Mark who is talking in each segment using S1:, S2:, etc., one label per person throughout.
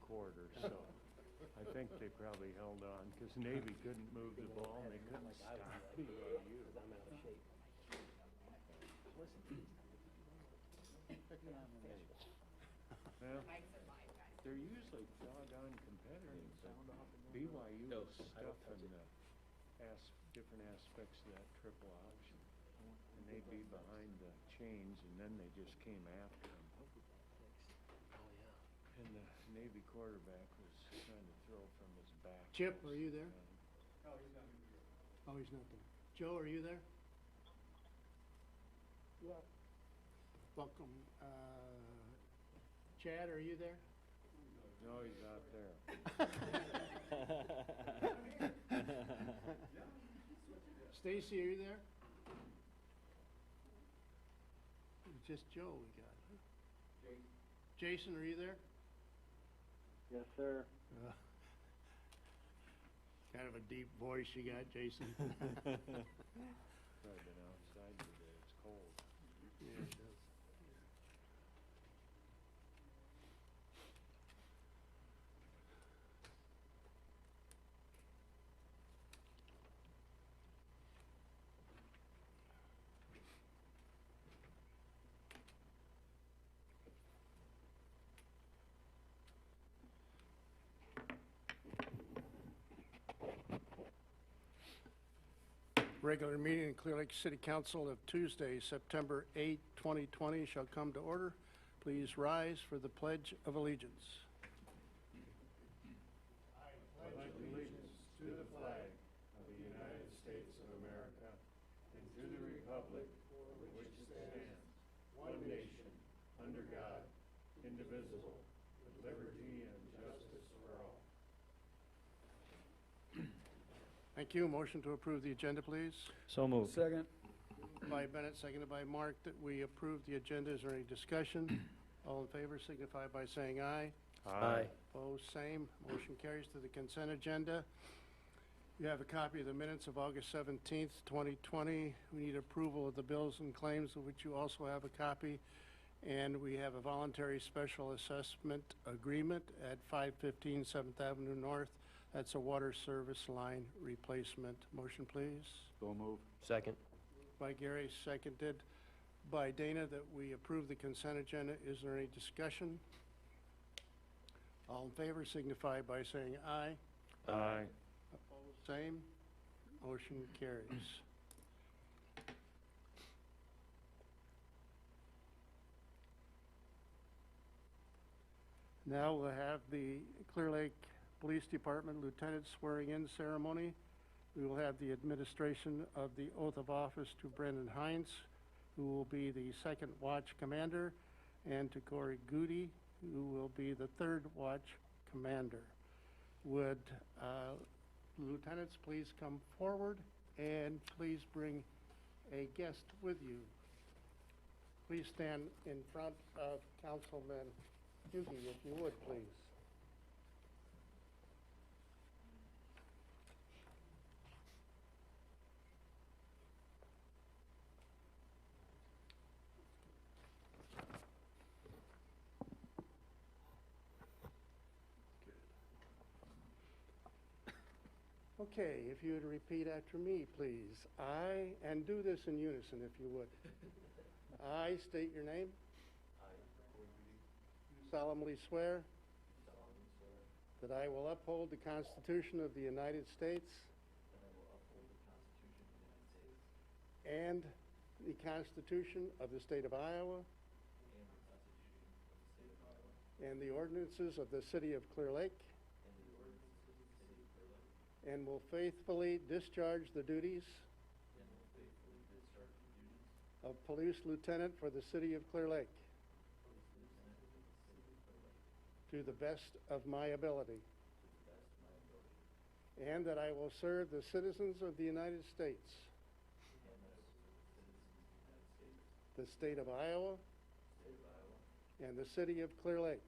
S1: quarter, so I think they probably held on, because Navy couldn't move the ball and they couldn't stop BYU. Well, they're usually doggone competitive, but BYU was stuffing different aspects of that triple option. And they'd be behind the chains, and then they just came after them. And the Navy quarterback was trying to throw from his back.
S2: Chip, are you there? Oh, he's not there. Joe, are you there?
S3: Yeah.
S2: Welcome. Chad, are you there?
S1: No, he's not there.
S2: Stacy, are you there? It's just Joe we got. Huh? Jason, are you there?
S3: Yes, sir.
S2: Kind of a deep voice you got, Jason.
S1: Probably been outside today, it's cold.
S2: Yeah, it does. Regular meeting in Clear Lake City Council of Tuesday, September 8, 2020 shall come to order. Please rise for the Pledge of Allegiance.
S1: I pledge allegiance to the flag of the United States of America and to the republic for which it stands, one nation, under God, indivisible, with liberty and justice for all.
S2: Thank you. Motion to approve the agenda, please.
S4: So moved.
S3: Second.
S2: By Bennett, seconded by Mark, that we approve the agenda. Is there any discussion? All in favor signify by saying aye.
S4: Aye.
S2: Opposed, same. Motion carries to the consent agenda. You have a copy of the minutes of August 17th, 2020. We need approval of the bills and claims, of which you also have a copy. And we have a voluntary special assessment agreement at 515 7th Avenue North. That's a water service line replacement. Motion, please.
S4: So moved. Second.
S2: By Gary, seconded by Dana, that we approve the consent agenda. Is there any discussion? All in favor signify by saying aye.
S1: Aye.
S2: Opposed, same. Motion carries. Now we'll have the Clear Lake Police Department Lieutenant swearing in ceremony. We will have the administration of the oath of office to Brendan Hines, who will be the second watch commander, and to Corey Goody, who will be the third watch commander. Would lieutenants please come forward, and please bring a guest with you. Please stand in front of Councilman Hughey, if you would, please. Okay, if you would repeat after me, please. I, and do this in unison if you would. I state your name. Solemnly swear that I will uphold the Constitution of the United States and the Constitution of the State of Iowa and the ordinances of the City of Clear Lake, and will faithfully discharge the duties of Police Lieutenant for the City of Clear Lake to the best of my ability, and that I will serve the citizens of the United States, the State of Iowa, and the City of Clear Lake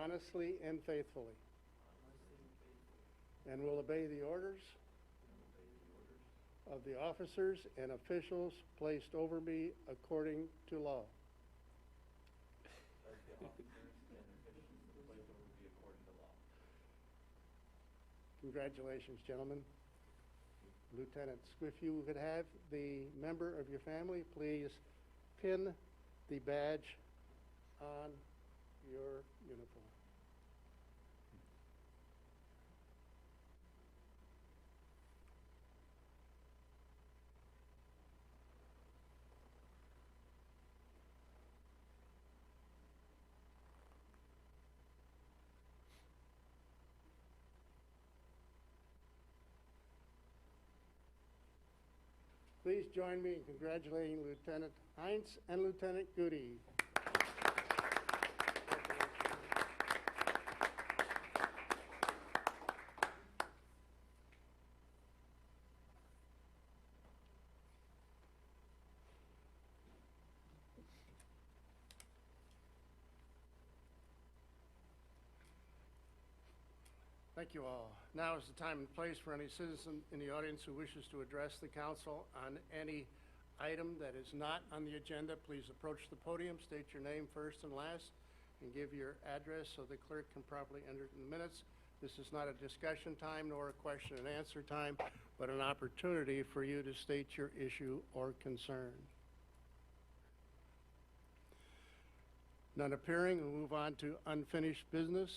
S2: honestly and faithfully, and will obey the orders of the officers and officials placed over me according to law. Congratulations, gentlemen. Lieutenants, if you could have the member of your family please pin the badge on your uniform. Please join me in congratulating Lieutenant Heinz and Lieutenant Goody. Thank you all. Now is the time and place for any citizen in the audience who wishes to address the council on any item that is not on the agenda. Please approach the podium, state your name first and last, and give your address so the clerk can properly enter it in the minutes. This is not a discussion time nor a question and answer time, but an opportunity for you to state your issue or concern. None appearing, we'll move on to unfinished business.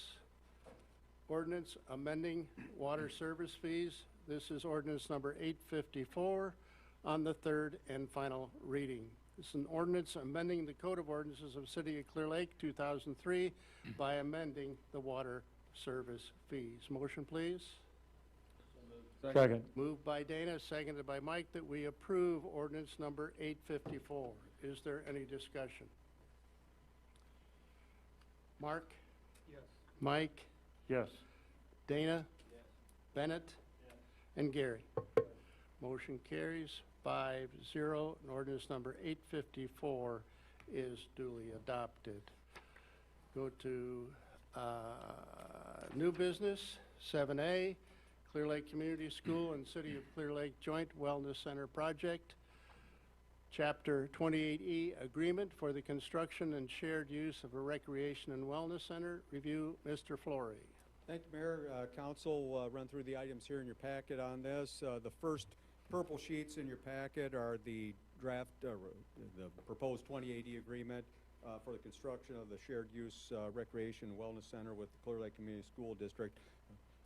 S2: Ordinance amending water service fees. This is ordinance number 854 on the third and final reading. This is an ordinance amending the Code of Ordinances of City of Clear Lake 2003 by amending the water service fees. Motion, please.
S4: Second.
S2: Moved by Dana, seconded by Mike, that we approve ordinance number 854. Is there any discussion? Mark?
S3: Yes.
S2: Mike?
S4: Yes.
S2: Dana? Yes. Bennett? Yes. And Gary? Motion carries 5-0, and ordinance number 854 is duly adopted. Go to new business, 7A, Clear Lake Community School and City of Clear Lake Joint Wellness Center Project. Chapter 28E, agreement for the construction and shared use of a recreation and wellness center. Review, Mr. Flory.
S5: Thank you, Mayor. Council, run through the items here in your packet on this. The first purple sheets in your packet are the draft, the proposed 28E agreement for the construction of the shared use recreation and wellness center with the Clear Lake Community School District.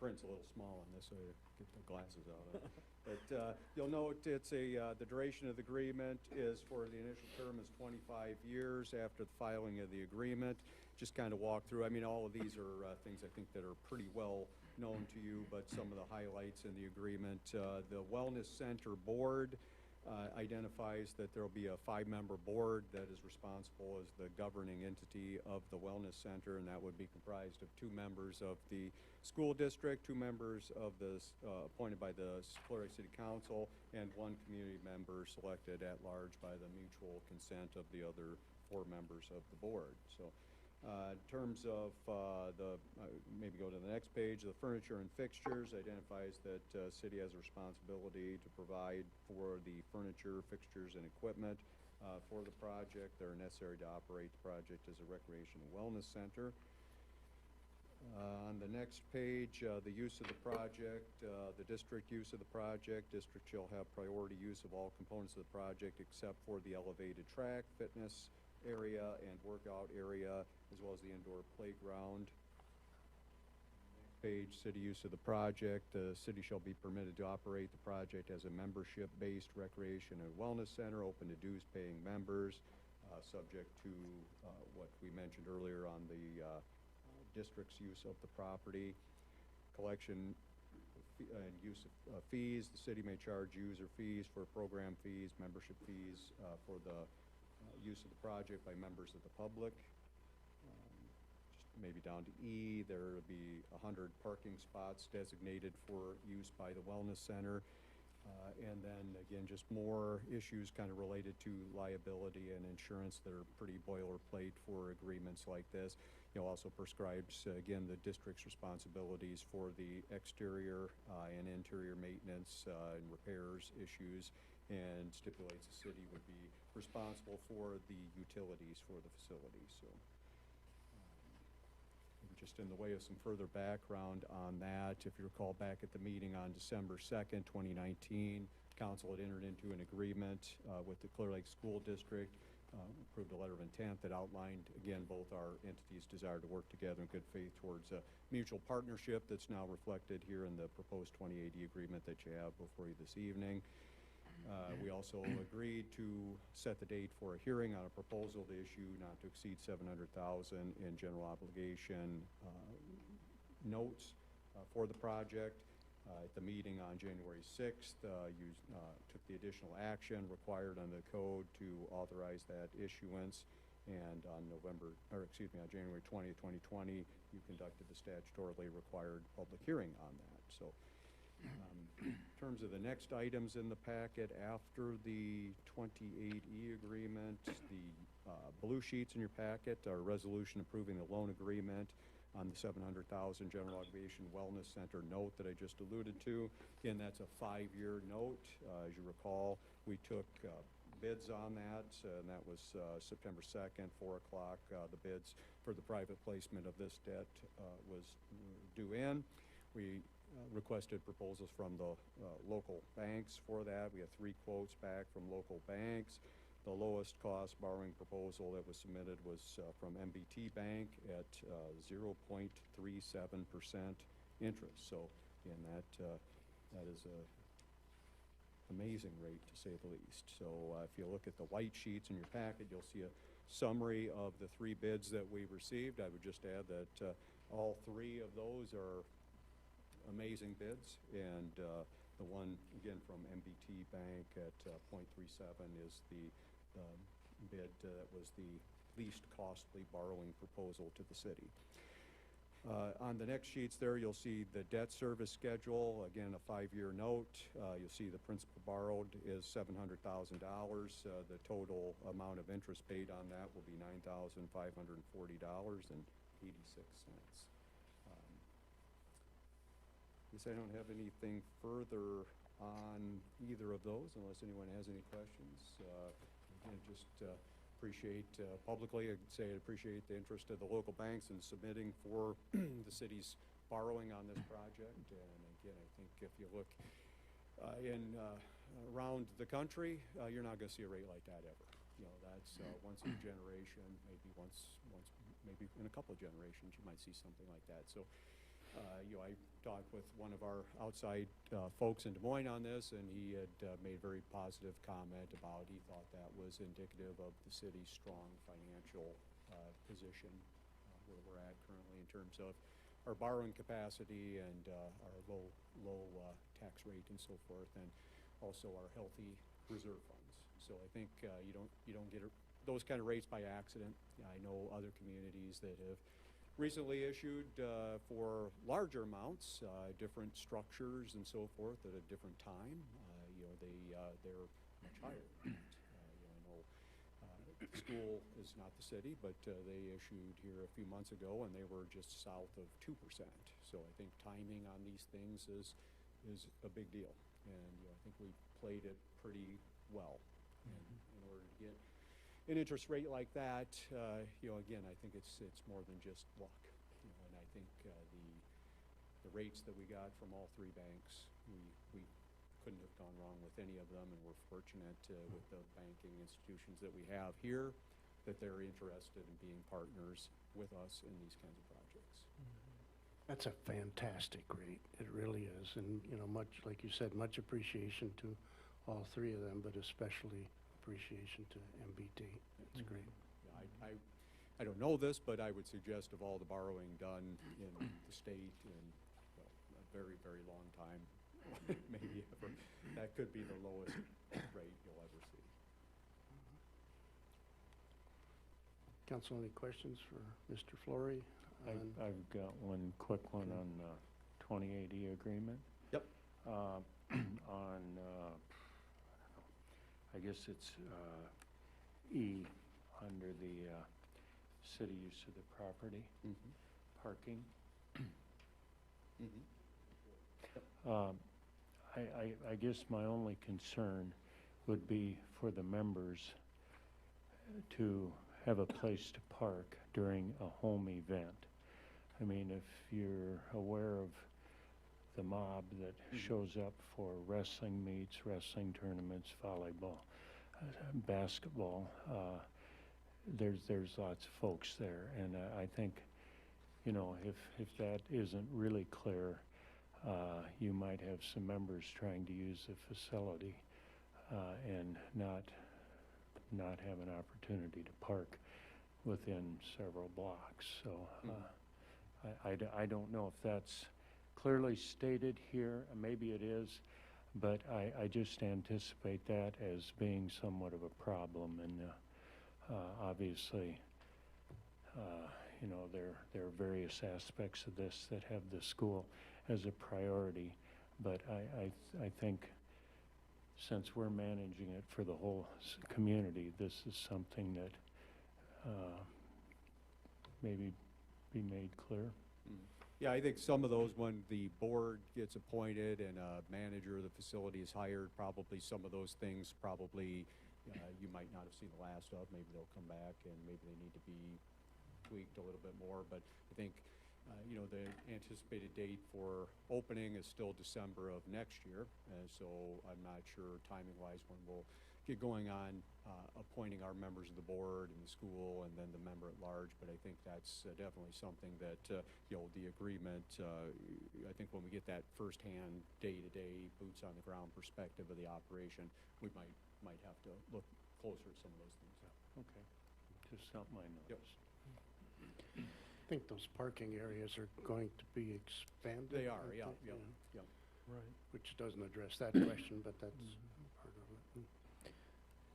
S5: Print's a little small on this, so I get the glasses out. But you'll note it's the duration of the agreement is for the initial term is 25 years after the filing of the agreement. Just kind of walk through. I mean, all of these are things I think that are pretty well known to you, but some of the highlights in the agreement. The Wellness Center Board identifies that there will be a 5-member board that is responsible as the governing entity of the Wellness Center, and that would be comprised of 2 members of the school district, 2 members of the appointed by the Clear Lake City Council, and 1 community member selected at large by the mutual consent of the other 4 members of the board. So in terms of maybe go to the next page, the furniture and fixtures identifies that city has a responsibility to provide for the furniture, fixtures, and equipment for the project that are necessary to operate the project as a recreation and wellness center. On the next page, the use of the project, the district use of the project. District shall have priority use of all components of the project except for the elevated track, fitness area, and workout area, as well as the indoor playground. Page, city use of the project. The city shall be permitted to operate the project as a membership-based recreation and wellness center open to dues-paying members, subject to what we mentioned earlier on the district's use of the property. Collection and use of fees. The city may charge user fees for program fees, membership fees for the use of the project by members of the public. Just maybe down to E, there will be 100 parking spots designated for use by the wellness center. And then again, just more issues kind of related to liability and insurance that are pretty boilerplate for agreements like this. You know, also prescribes again the district's responsibilities for the exterior and interior maintenance and repairs issues, and stipulates the city would be responsible for the utilities for the facility. So Just in the way of some further background on that, if you recall back at the meeting on December 2nd, 2019, council had entered into an agreement with the Clear Lake School District, approved a letter of intent that outlined, again, both our entities' desire to work together in good faith towards a mutual partnership that's now reflected here in the proposed 2080 agreement that you have before you this evening. We also agreed to set the date for a hearing on a proposal to issue not to exceed $700,000 in general obligation notes for the project. At the meeting on January 6th, you took the additional action required under the code to authorize that issuance. And on January 20th, 2020, you conducted the statutorily required public hearing on that. So in terms of the next items in the packet, after the 28E agreement, the blue sheets in your packet are a resolution approving the loan agreement on the $700,000 general obligation wellness center note that I just alluded to. Again, that's a 5-year note. As you recall, we took bids on that, and that was September 2nd, 4 o'clock. The bids for the private placement of this debt was due in. We requested proposals from the local banks for that. We have 3 quotes back from local banks. The lowest cost borrowing proposal that was submitted was from MBT Bank at 0.37% interest. So again, that is a amazing rate to say the least. So if you look at the white sheets in your packet, you'll see a summary of the 3 bids that we received. I would just add that all 3 of those are amazing bids, and the one again from MBT Bank at 0.37 is the bid that was the least costly borrowing proposal to the city. On the next sheets there, you'll see the debt service schedule, again a 5-year note. You'll see the principal borrowed is $700,000. The total amount of interest paid on that will be $9,540.86. Guess I don't have anything further on either of those unless anyone has any questions. Again, just appreciate publicly, I'd say I appreciate the interest of the local banks in submitting for the city's borrowing on this project. And again, I think if you look around the country, you're not going to see a rate like that ever. You know, that's once in a generation, maybe in a couple of generations, you might see something like that. So. I talked with one of our outside folks in Des Moines on this, and he had made a very positive comment about he thought that was indicative of the city's strong financial position where we're at currently in terms of our borrowing capacity and our low tax rate and so forth, and also our healthy reserve funds. So I think you don't get those kind of rates by accident. I know other communities that have recently issued for larger amounts, different structures and so forth at a different time. They're much higher. I know school is not the city, but they issued here a few months ago, and they were just south of 2%. So I think timing on these things is a big deal, and I think we played it pretty well. And in order to get an interest rate like that, again, I think it's more than just luck. And I think the rates that we got from all 3 banks, we couldn't have gone wrong with any of them, and we're fortunate with the banking institutions that we have here that they're interested in being partners with us in these kinds of projects.
S2: That's a fantastic rate. It really is. And, much, like you said, much appreciation to all 3 of them, but especially appreciation to MBT. It's great.
S5: Yeah, I don't know this, but I would suggest of all the borrowing done in the state in a very, very long time, maybe ever, that could be the lowest rate you'll ever see.
S2: Council, any questions for Mr. Flory?
S4: I've got one quick one on 2080 agreement.
S5: Yep.
S4: I guess it's E under the city use of the property, parking. I guess my only concern would be for the members to have a place to park during a home event. I mean, if you're aware of the mob that shows up for wrestling meets, wrestling tournaments, volleyball, basketball, there's lots of folks there, and I think, you know, if that isn't really clear, you might have some members trying to use the facility and not have an opportunity to park within several blocks. So I don't know if that's clearly stated here. Maybe it is, but I just anticipate that as being somewhat of a problem. And obviously, you know, there are various aspects of this that have the school as a priority, but I think since we're managing it for the whole community, this is something that maybe be made clear.
S5: Yeah, I think some of those, when the board gets appointed and a manager of the facility is hired, probably some of those things probably you might not have seen the last of. Maybe they'll come back and maybe they need to be tweaked a little bit more. But I think, you know, the anticipated date for opening is still December of next year. So I'm not sure timing-wise when we'll get going on appointing our members of the board and the school and then the member at large. But I think that's definitely something that, you know, the agreement, I think when we get that firsthand day-to-day boots on the ground perspective of the operation, we might have to look closer at some of those things.
S4: Okay, just something I noticed.
S2: I think those parking areas are going to be expanded.
S5: They are,
S2: aren't
S5: yeah,
S2: they?
S5: yeah, yeah.
S4: Right.
S2: Which doesn't address that question, but that's part of it.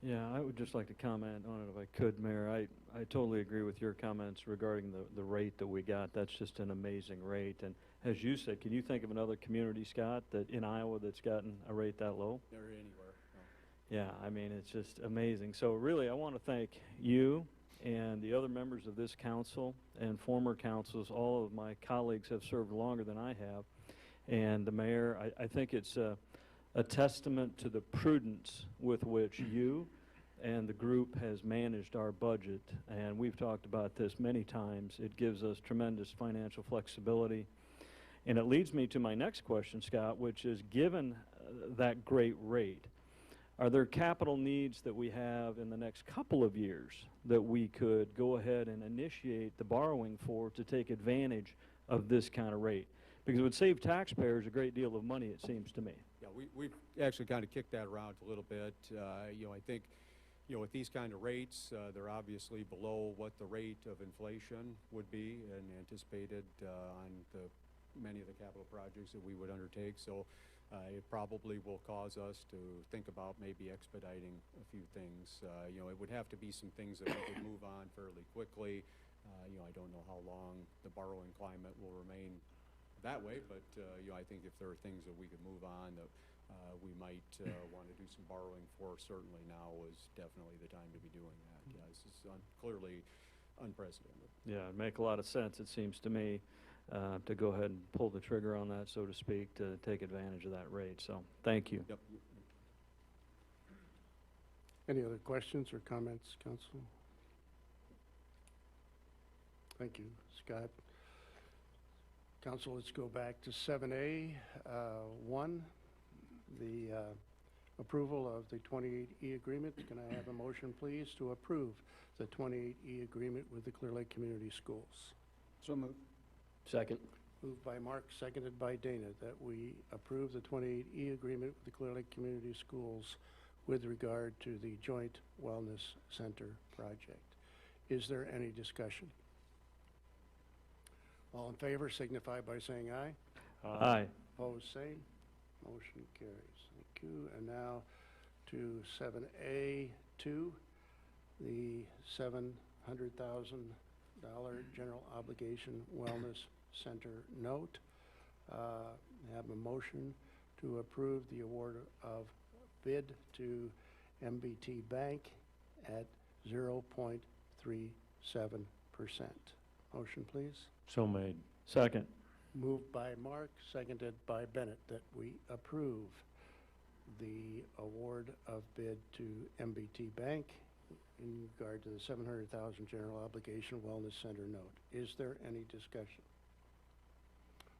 S6: Yeah, I would just like to comment on it if I could, Mayor. I totally agree with your comments regarding the rate that we got. That's just an amazing rate. And as you said, can you think of another community, Scott, that in Iowa that's gotten a rate that low?
S5: They're anywhere. No.
S6: Yeah, I mean, it's just amazing. So really, I want to thank you and the other members of this council and former councils. All of my colleagues have served longer than I have. And the mayor, I think it's a testament to the prudence with which you and the group has managed our budget. And we've talked about this many times. It gives us tremendous financial flexibility. And it leads me to my next question, Scott, which is, given that great rate, are there capital needs that we have in the next couple of years that we could go ahead and initiate the borrowing for to take advantage of this kind of rate? Because it would save taxpayers a great deal of money, it seems to me.
S5: Yeah, we've actually kind of kicked that around a little bit. You know, I think, you know, with these kind of rates, they're obviously below what the rate of inflation would be and anticipated on many of the capital projects that we would undertake. So it probably will cause us to think about maybe expediting a few things. You know, it would have to be some things that we could move on fairly quickly. You know, I don't know how long the borrowing climate will remain that way, but you know, I think if there are things that we could move on that we might want to do some borrowing for, certainly now is definitely the time to be doing that. Yeah, this is clearly unprecedented.
S6: Yeah, it'd make a lot of sense, it seems to me, to go ahead and pull the trigger on that, so to speak, to take advantage of that rate. So, thank you.
S5: Yep.
S2: Any other questions or comments, council? Thank you, Scott. Council, let's go back to 7A, 1, the approval of the 28E agreement. Can I have a motion, please, to approve the 28E agreement with the Clear Lake Community Schools?
S3: So moved.
S7: Second.
S2: Moved by Mark, seconded by Dana, that we approve the 28E agreement with the Clear Lake Community Schools with regard to the Joint Wellness Center project. Is there any discussion? All in favor signify by saying aye.
S6: Aye.
S2: Opposed, same. Motion carries. Thank you. And now to 7A2, the $700,000 general obligation wellness center note. Have a motion to approve the award of bid to MBT Bank at 0.37%. Motion, please.
S4: So made.
S6: Second.
S2: Moved by Mark, seconded by Bennett, that we approve the award of bid to MBT Bank in regard to the $700,000 general obligation wellness center note. Is there any discussion?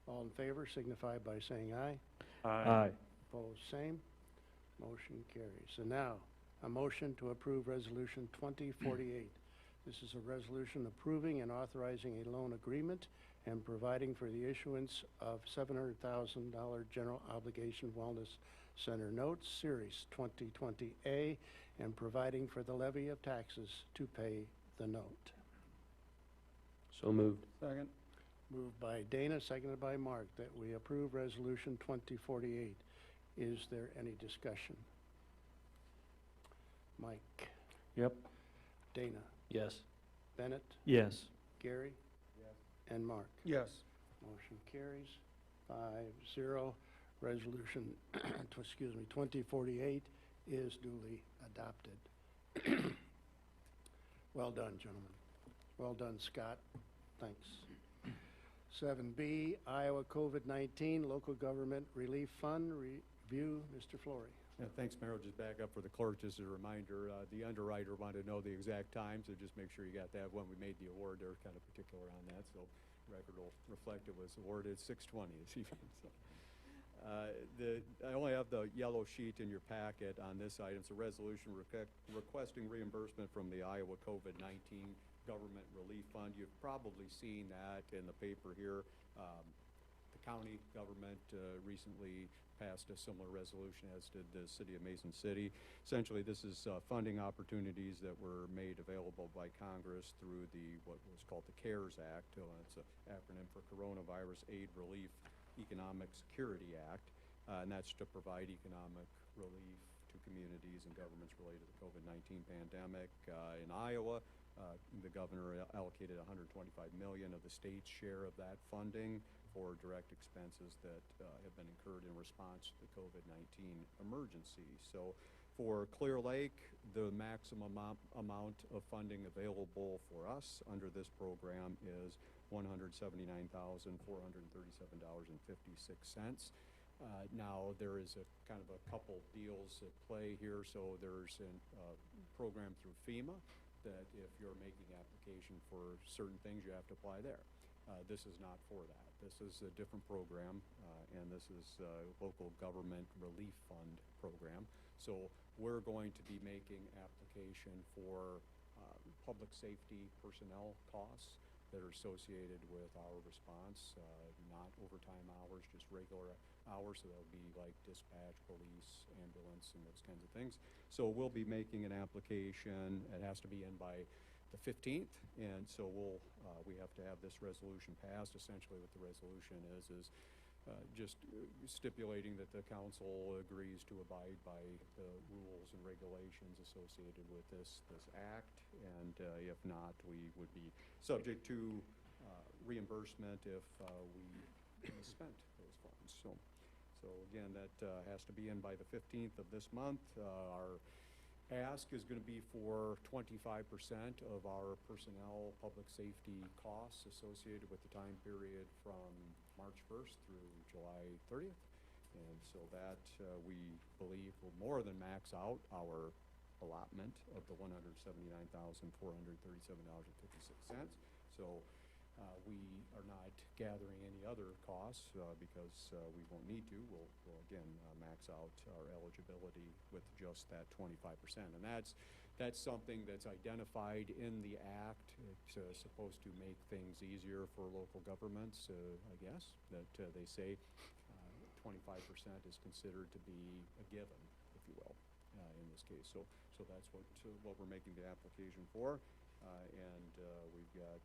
S2: All in favor signify by saying aye.
S6: Aye.
S2: Opposed, same. Motion carries. And now, a motion to approve Resolution 2048. This is a resolution approving and authorizing a loan agreement and providing for the issuance of $700,000 General Obligation Wellness Center Notes, Series 2020A, and providing for the levy of taxes to pay the note.
S3: So moved.
S5: Second.
S2: Moved by Dana, seconded by Mark, that we approve Resolution 2048. Is there any discussion? Mike?
S4: Yep.
S2: Dana?
S3: Yes.
S2: Bennett?
S6: Yes.
S2: Gary? And Mark?
S5: Yes.
S2: Motion carries 5-0. Resolution, 2048 is duly adopted. Well done, gentlemen. Well done, Scott. Thanks. 7B, Iowa COVID-19 Local Government Relief Fund Review. Mr. Flory.
S5: Yeah, thanks, Mayor. I'll just back up for the clerk, just as a reminder. The underwriter wanted to know the exact time, so just make sure you got that when we made the award. They're kind of particular on that, so record will reflect it was awarded 6:20 this evening. So, I only have the yellow sheet in your packet on this item. It's a resolution requesting reimbursement from the Iowa COVID-19 Government Relief Fund. You've probably seen that in the paper here. The county government recently passed a similar resolution, as did the city of Mason City. Essentially, this is funding opportunities that were made available by Congress through what was called the CARES Act. It's an acronym for Coronavirus Aid Relief Economic Security Act, and that's to provide economic relief to communities and governments related to the COVID-19 pandemic. In Iowa, the governor allocated $125 million of the state's share of that funding for direct expenses that have been incurred in response to the COVID-19 emergency. So for Clear Lake, the maximum amount of funding available for us under this program is $179,437.56. Now, there is a kind of a couple deals at play here. So there's a program through FEMA that if you're making application for certain things, you have to apply there. This is not for that. This is a different program, and this is a local government relief fund program. So we're going to be making application for public safety personnel costs that are associated with our response, not overtime hours, just regular hours. So that would be like dispatch, police, ambulance, and those kinds of things. So we'll be making an application. It has to be in by the 15th, and so we have to have this resolution passed. Essentially what the resolution is just stipulating that the council agrees to abide by the rules and regulations associated with this act, and if not, we would be subject to reimbursement if we spent those funds. So again, that has to be in by the 15th of this month. Our ask is going to be for 25% of our personnel public safety costs associated with the time period from March 1st through July 30th. And so that we believe will more than max out our allotment of the $179,437.56. So we are not gathering any other costs because we won't need to. We'll again max out our eligibility with just that 25%, and that's something that's identified in the act. It's supposed to make things easier for local governments, I guess, that they say 25% is considered to be a given, if you will, in this case. So that's what we're making the application for, and we've got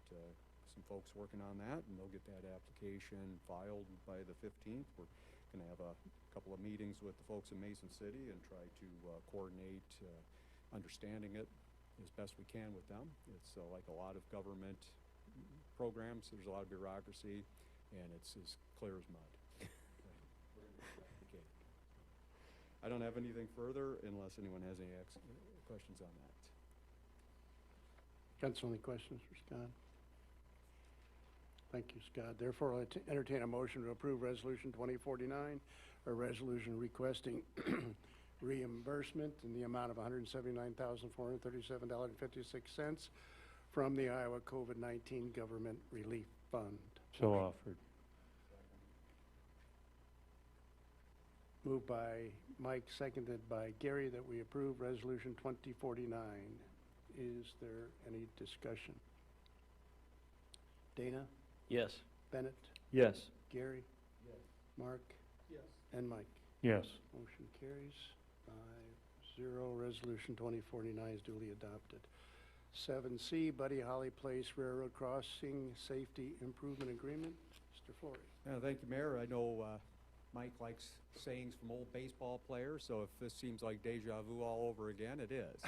S5: some folks working on that, and they'll get that application filed by the 15th. We're going to have a couple of meetings with the folks in Mason City and try to coordinate understanding it as best we can with them. It's like a lot of government programs. There's a lot of bureaucracy, and it's as clear as mud. Okay. I don't have anything further unless anyone has any questions on that.
S2: Council, any questions for Scott? Thank you, Scott. Therefore, I'll entertain a motion to approve Resolution 2049, a resolution requesting reimbursement in the amount of $179,437.56 from the Iowa COVID-19 Government Relief Fund.
S4: So offered.
S2: Moved by Mike, seconded by Gary, that we approve Resolution 2049. Is there any discussion? Dana?
S3: Yes.
S2: Bennett?
S6: Yes.
S2: Gary? Mark?
S1: Yes.
S2: And Mike?
S4: Yes.
S2: Motion carries 5-0. Resolution 2049 is duly adopted. 7C, Buddy Holly Place Railroad Crossing Safety Improvement Agreement. Mr. Flory.
S5: Thank you, Mayor. I know Mike likes sayings from old baseball players, so if this seems like deja vu all over again, it is.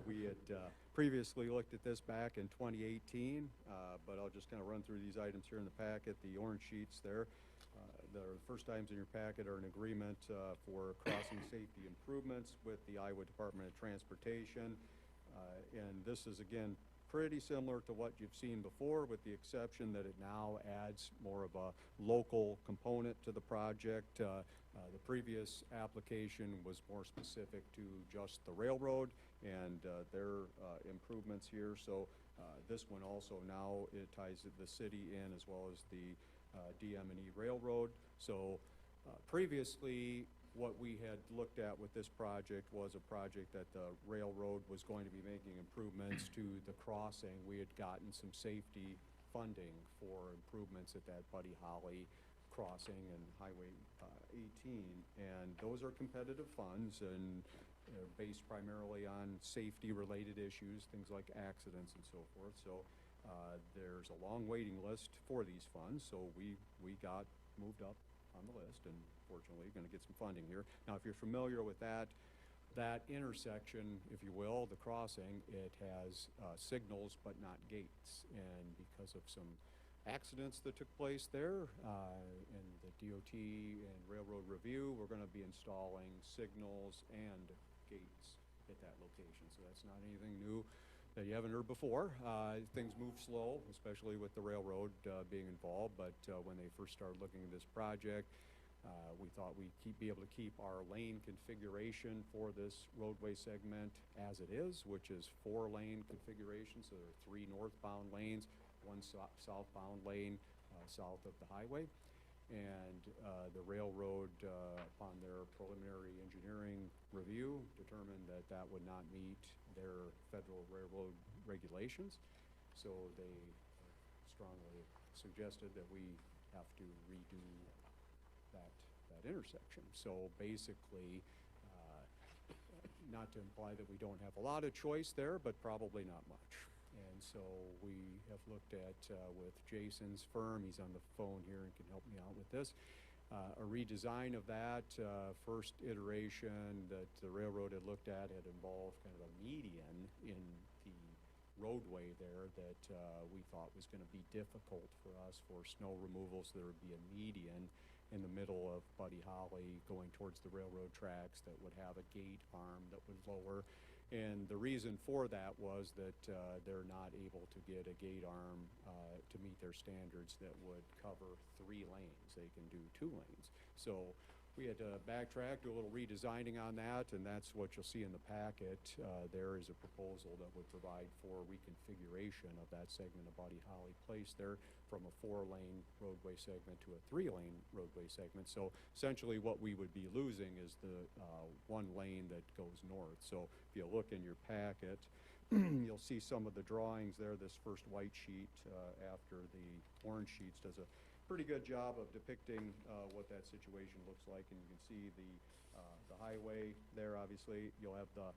S5: We had previously looked at this back in 2018, but I'll just kind of run through these items here in the packet. The orange sheets there, the first items in your packet are an agreement for crossing safety improvements with the Iowa Department of Transportation. And this is, again, pretty similar to what you've seen before, with the exception that it now adds more of a local component to the project. The previous application was more specific to just the railroad and their improvements here. So this one also now, it ties the city in as well as the DM&E Railroad. So previously, what we had looked at with this project was a project that the railroad was going to be making improvements to the crossing. We had gotten some safety funding for improvements at that Buddy Holly crossing and Highway 18, and those are competitive funds and based primarily on safety-related issues, things like accidents and so forth. So there's a long waiting list for these funds, so we got moved up on the list, and fortunately going to get some funding here. Now, if you're familiar with that intersection, if you will, the crossing, it has signals but not gates, and because of some accidents that took place there in the DOT and railroad review, we're going to be installing signals and gates at that location. So that's not anything new that you haven't heard before. Things move slow, especially with the railroad being involved, but when they first started looking at this project, we thought we'd be able to keep our lane configuration for this roadway segment as it is, which is 4-lane configuration. So there are 3 northbound lanes, 1 southbound lane south of the highway. And the railroad, upon their preliminary engineering review, determined that that would not meet their federal railroad regulations. So they strongly suggested that we have to redo that intersection. So basically, not to imply that we don't have a lot of choice there, but probably not much. And so we have looked at, with Jason's firm, he's on the phone here and can help me out with this, a redesign of that. First iteration that the railroad had looked at had involved kind of a median in the roadway there that we thought was going to be difficult for us for snow removal, so there would be a median in the middle of Buddy Holly going towards the railroad tracks that would have a gate arm that would lower. And the reason for that was that they're not able to get a gate arm to meet their standards that would cover 3 lanes. They can do 2 lanes. So we had to backtrack, do a little redesigning on that, and that's what you'll see in the packet. There is a proposal that would provide for reconfiguration of that segment of Buddy Holly Place there from a 4-lane roadway segment to a 3-lane roadway segment. So essentially what we would be losing is the 1 lane that goes north. So if you look in your packet, you'll see some of the drawings there. This first white sheet after the orange sheets does a pretty good job of depicting what that situation looks like. And you can see the highway there. Obviously, you'll have the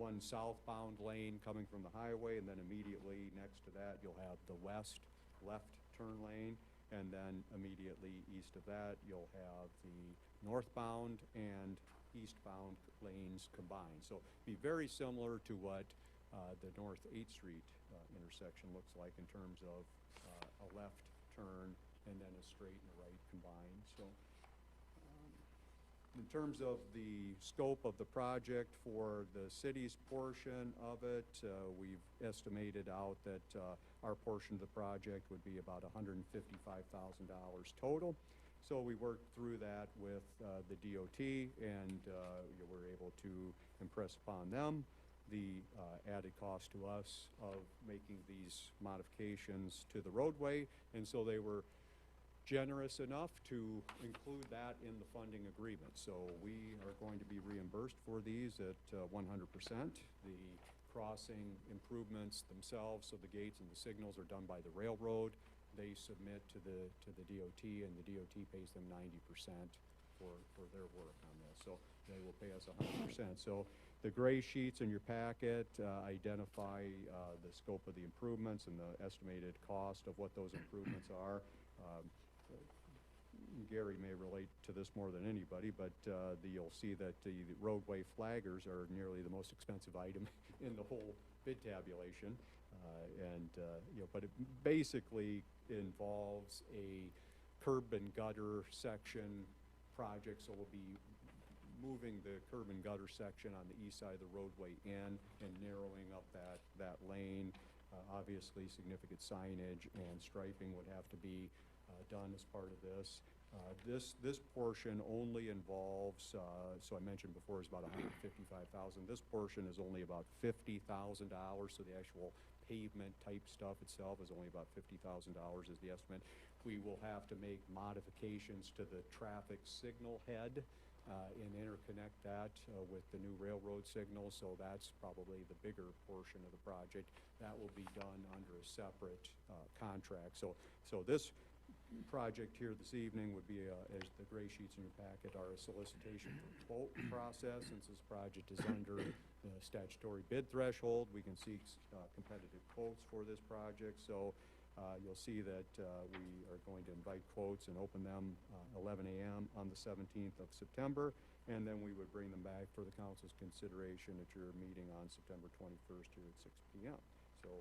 S5: 1 southbound lane coming from the highway, and then immediately next to that, you'll have the west left turn lane, and then immediately east of that, you'll have the northbound and eastbound lanes combined. So be very similar to what the North 8th Street intersection looks like in terms of a left turn and then a straight and a right combined. So in terms of the scope of the project for the city's portion of it, we've estimated out that our portion of the project would be about $155,000 total. So we worked through that with the DOT, and we were able to impress upon them the added cost to us of making these modifications to the roadway. And so they were generous enough to include that in the funding agreement. So we are going to be reimbursed for these at 100%. The crossing improvements themselves, so the gates and the signals are done by the railroad. They submit to the DOT, and the DOT pays them 90% for their work on this. So they will pay us 100%. So the gray sheets in your packet identify the scope of the improvements and the estimated cost of what those improvements are. Gary may relate to this more than anybody, but you'll see that the roadway flaggers are nearly the most expensive item in the whole bid tabulation. But it basically involves a curb and gutter section project, so we'll be moving the curb and gutter section on the east side of the roadway in and narrowing up that lane. Obviously, significant signage and striping would have to be done as part of this. This portion only involves, so I mentioned before, is about $155,000. This portion is only about $50,000, so the actual pavement type stuff itself is only about $50,000 is the estimate. We will have to make modifications to the traffic signal head and interconnect that with the new railroad signal, so that's probably the bigger portion of the project. That will be done under a separate contract. So this project here this evening would be, as the gray sheets in your packet are, a solicitation for quote process. Since this project is under the statutory bid threshold, we can seek competitive quotes for this project. So you'll see that we are going to invite quotes and open them 11 a.m. on the 17th of September, and then we would bring them back for the council's consideration at your meeting on September 21st here at 6 p.m. So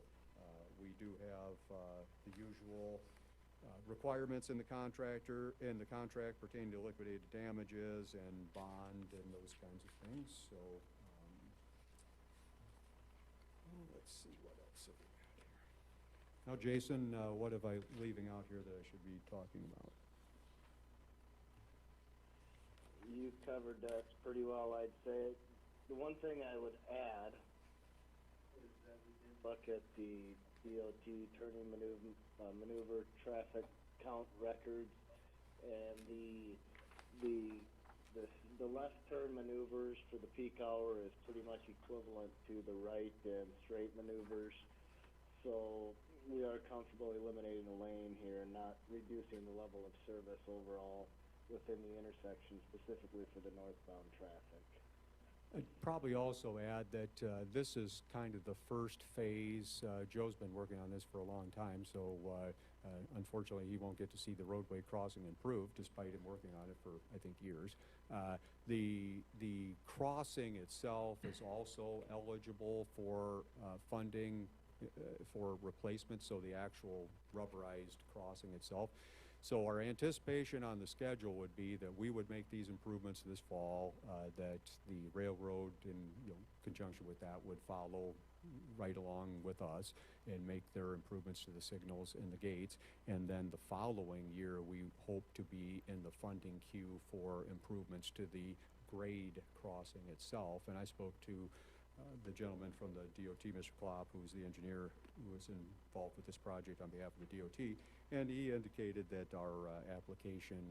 S5: we do have the usual requirements in the contract pertaining to liquidated damages and bond and those kinds of things. So let's see what else have we got here. Now, Jason, what am I leaving out here that I should be talking about?
S7: You've covered that pretty well, I'd say. The one thing I would add is that we did look at the DOT turning maneuver traffic count records, and the left turn maneuvers for the peak hour is pretty much equivalent to the right and straight maneuvers. So we are comfortable eliminating a lane here and not reducing the level of service overall within the intersection, specifically for the northbound traffic.
S5: I'd probably also add that this is kind of the first phase. Joe's been working on this for a long time, so unfortunately he won't get to see the roadway crossing improved, despite him working on it for, I think, years. The crossing itself is also eligible for funding for replacement, so the actual rubberized crossing itself. So our anticipation on the schedule would be that we would make these improvements this fall, that the railroad, in conjunction with that, would follow right along with us and make their improvements to the signals and the gates. And then the following year, we hope to be in the funding queue for improvements to the grade crossing itself. And I spoke to the gentleman from the DOT, Mr. Klopp, who's the engineer who was involved with this project on behalf of the DOT, and he indicated that our application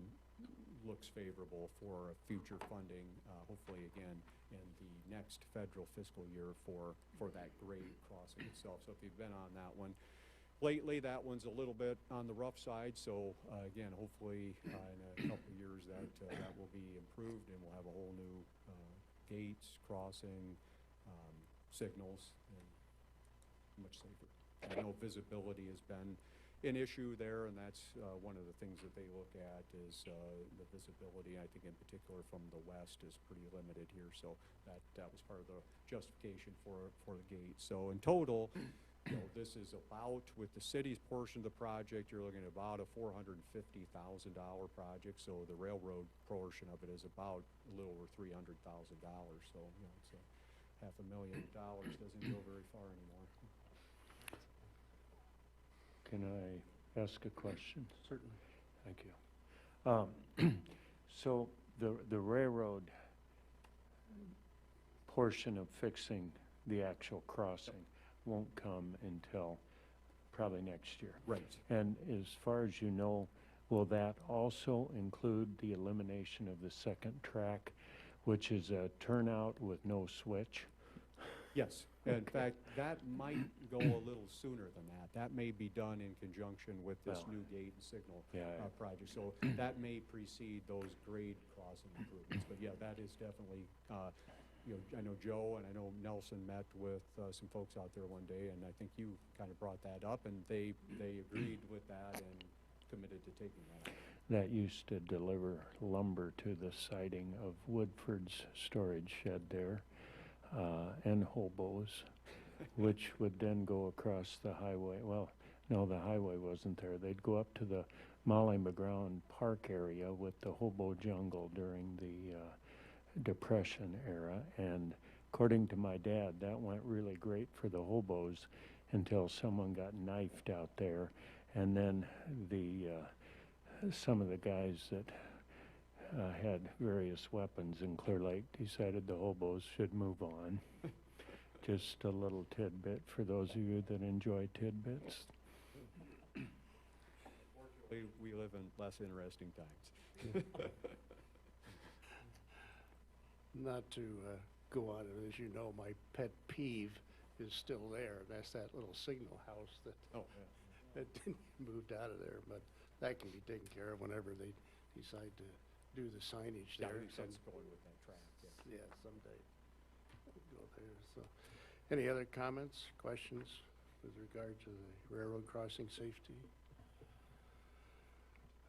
S5: looks favorable for future funding, hopefully again in the next federal fiscal year for that grade crossing itself. So if you've been on that one lately, that one's a little bit on the rough side. So again, hopefully in a couple of years that will be improved, and we'll have a whole new gates, crossing, signals, and much safer. I know visibility has been an issue there, and that's one of the things that they look at is the visibility. I think in particular from the west is pretty limited here, so that was part of the justification for the gate. So in total, this is about, with the city's portion of the project, you're looking at about a $450,000 project. So the railroad portion of it is about a little over $300,000. So it's $500,000 doesn't go very far anymore.
S4: Can I ask a question?
S2: Certainly.
S4: Thank you. So the railroad portion of fixing the actual crossing won't come until probably next year.
S5: Right.
S4: And as far as you know, will that also include the elimination of the second track, which is a turnout with no switch?
S5: Yes. In fact, that might go a little sooner than that. That may be done in conjunction with this
S4: Well,
S5: new gate and signal
S4: yeah,
S5: project. So that may precede those grade crossing improvements. But yeah, that is definitely, I know Joe and I know Nelson met with some folks out there one day, and I think you kind of brought that up, and they agreed with that and committed to taking that.
S4: That used to deliver lumber to the siding of Woodford's storage shed there, and hobos, which would then go across the highway. Well, no, the highway wasn't there. They'd go up to the Molly McGrowan Park area with the hobo jungle during the Depression era, and according to my dad, that went really great for the hobos until someone got knifed out there, and then some of the guys that had various weapons in Clear Lake decided the hobos should move on. Just a little tidbit for those of you that enjoy tidbits.
S5: Unfortunately, we live in less interesting times.
S2: Not to go on it, as you know, my pet peeve is still there. That's that little signal house that
S5: Oh,
S2: that moved out of there, but that can be taken care of whenever they decide to do the signage
S5: yeah.
S2: there.
S5: Makes sense going with that track, yeah.
S2: Yeah, someday we'll go there. So, any other comments, questions with regard to the railroad crossing safety?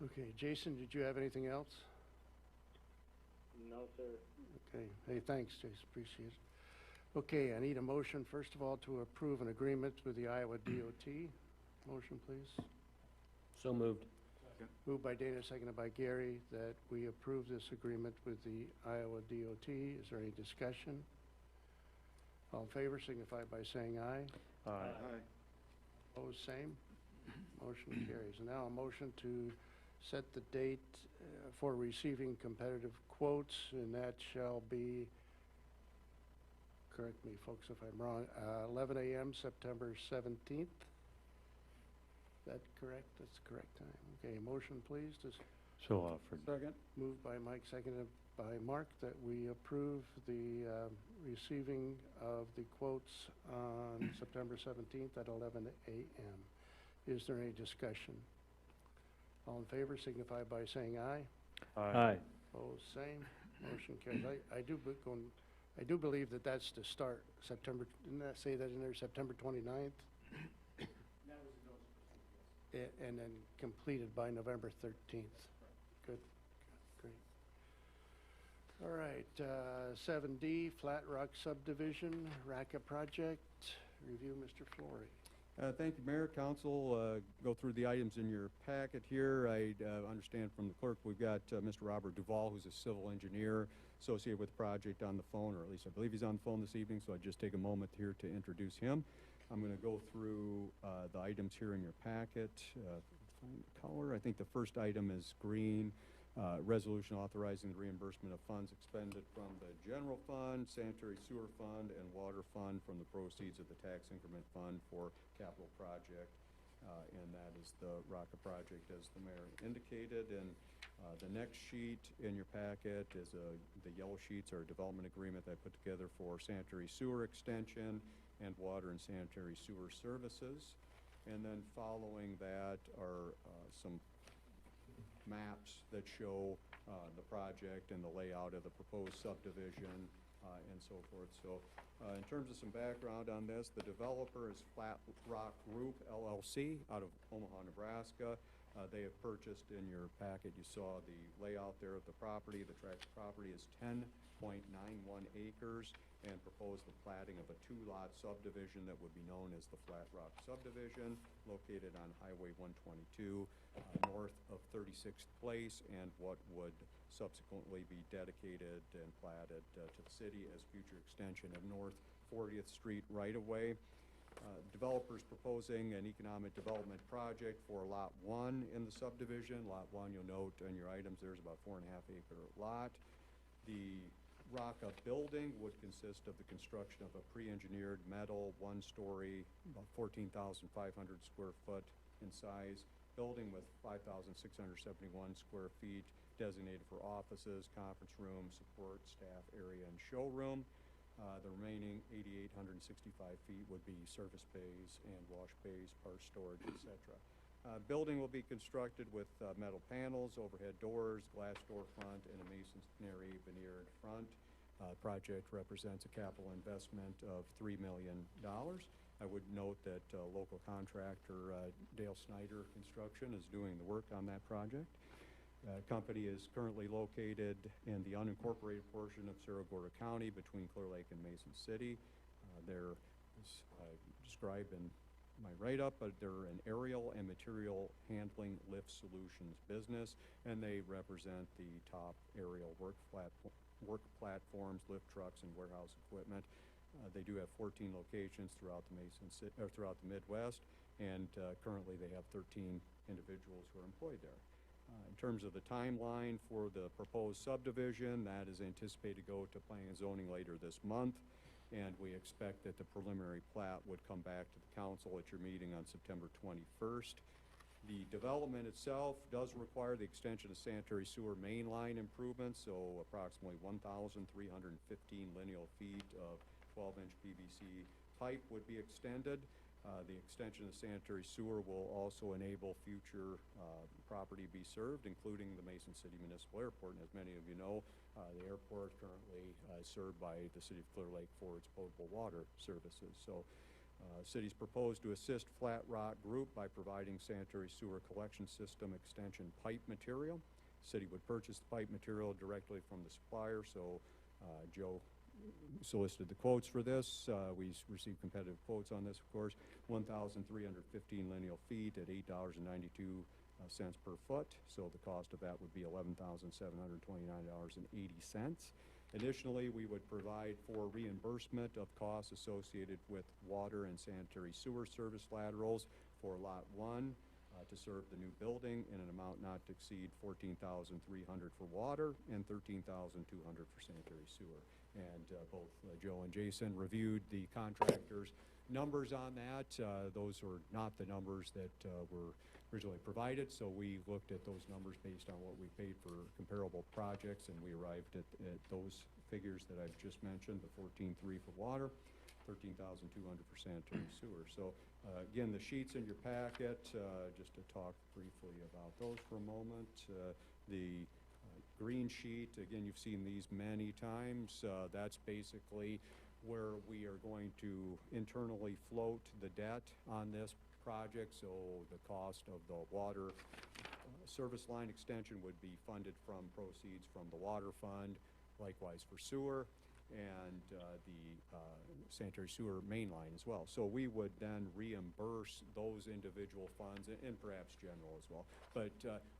S2: Okay, Jason, did you have anything else?
S7: No, sir.
S2: Okay, hey, thanks, Jason, appreciate it. Okay, I need a motion, first of all, to approve an agreement with the Iowa DOT. Motion, please.
S3: So moved.
S2: Moved by Dana, seconded by Gary, that we approve this agreement with the Iowa DOT. Is there any discussion? All in favor signify by saying aye.
S5: Aye.
S2: Opposed, same. Motion carries. And now a motion to set the date for receiving competitive quotes, and that shall be, correct me folks if I'm wrong, 11 a.m. September 17th. Is that correct? That's the correct time. Okay, motion please.
S4: So offered.
S5: Second.
S2: Moved by Mike, seconded by Mark, that we approve the receiving of the quotes on September 17th at 11 a.m. Is there any discussion? All in favor signify by saying aye.
S6: Aye.
S2: Opposed, same. Motion carries. I do believe that that's to start September, didn't that say that in there, September 29th? And then completed by November 13th. Good, great. All right, 7D, Flat Rock Subdivision, RACA project. Review, Mr. Flory.
S5: Thank you, Mayor, Council. Go through the items in your packet here. I understand from the clerk we've got Mr. Robert Duvall, who's a civil engineer associated with the project, on the phone, or at least I believe he's on the phone this evening, so I'd just take a moment here to introduce him. I'm going to go through the items here in your packet. Find the color. I think the first item is green. Resolution authorizing the reimbursement of funds expended from the general fund, sanitary sewer fund, and water fund from the proceeds of the tax increment fund for capital project. And that is the RACA project, as the mayor indicated. And the next sheet in your packet is the yellow sheets are a development agreement that I put together for sanitary sewer extension and water and sanitary sewer services. And then following that are some maps that show the project and the layout of the proposed subdivision and so forth. So in terms of some background on this, the developer is Flat Rock Group LLC out of Omaha, Nebraska. They have purchased, in your packet you saw the layout there of the property. The tract of property is 10.91 acres and proposed the platting of a two-lot subdivision that would be known as the Flat Rock Subdivision, located on Highway 122, north of 36th Place, and what would subsequently be dedicated and platted to the city as future extension of North 40th Street right-of-way. Developers proposing an economic development project for Lot 1 in the subdivision. Lot 1, you'll note on your items, there's about 4.5 acre lot. The RACA building would consist of the construction of a pre-engineered metal one-story, about 14,500 square foot in size, building with 5,671 square feet designated for offices, conference room, support, staff area, and showroom. The remaining 8,865 feet would be service bays and wash bays, parts storage, etc. Building will be constructed with metal panels, overhead doors, glass door front, and a masonry veneered front. Project represents a capital investment of $3 million. I would note that local contractor Dale Snyder Construction is doing the work on that project. Company is currently located in the unincorporated portion of Cerro Gordo County between Clear Lake and Mason City. They're described in my write-up, but they're an aerial and material handling lift solutions business, and they represent the top aerial work platforms, lift trucks, and warehouse equipment. They do have 14 locations throughout the Midwest, and currently they have 13 individuals who are employed there. In terms of the timeline for the proposed subdivision, that is anticipated to go to planning and zoning later this month, and we expect that the preliminary plat would come back to the council at your meeting on September 21st. The development itself does require the extension of sanitary sewer main line improvements, so approximately 1,315 lineal feet of 12-inch PVC pipe would be extended. The extension of sanitary sewer will also enable future property to be served, including the Mason City Municipal Airport. And as many of you know, the airport currently is served by the City of Clear Lake for its potable water services. So city's proposed to assist Flat Rock Group by providing sanitary sewer collection system extension pipe material. City would purchase the pipe material directly from the supplier, so Joe solicited the quotes for this. We received competitive quotes on this, of course. 1,315 lineal feet at $8.92 per foot. So the cost of that would be $11,729.80. Additionally, we would provide for reimbursement of costs associated with water and sanitary sewer service laterals for Lot 1 to serve the new building in an amount not to exceed $14,300 for water and $13,200 for sanitary sewer. And both Joe and Jason reviewed the contractor's numbers on that. Those were not the numbers that were originally provided, so we looked at those numbers based on what we paid for comparable projects, and we arrived at those figures that I've just mentioned, the $14,300 for water, $13,200 for sanitary sewer. So again, the sheets in your packet, just to talk briefly about those for a moment. The green sheet, again, you've seen these many times. That's basically where we are going to internally float the debt on this project. So the cost of the water service line extension would be funded from proceeds from the water fund, likewise for sewer, and the sanitary sewer main line as well. So we would then reimburse those individual funds, and perhaps general as well, but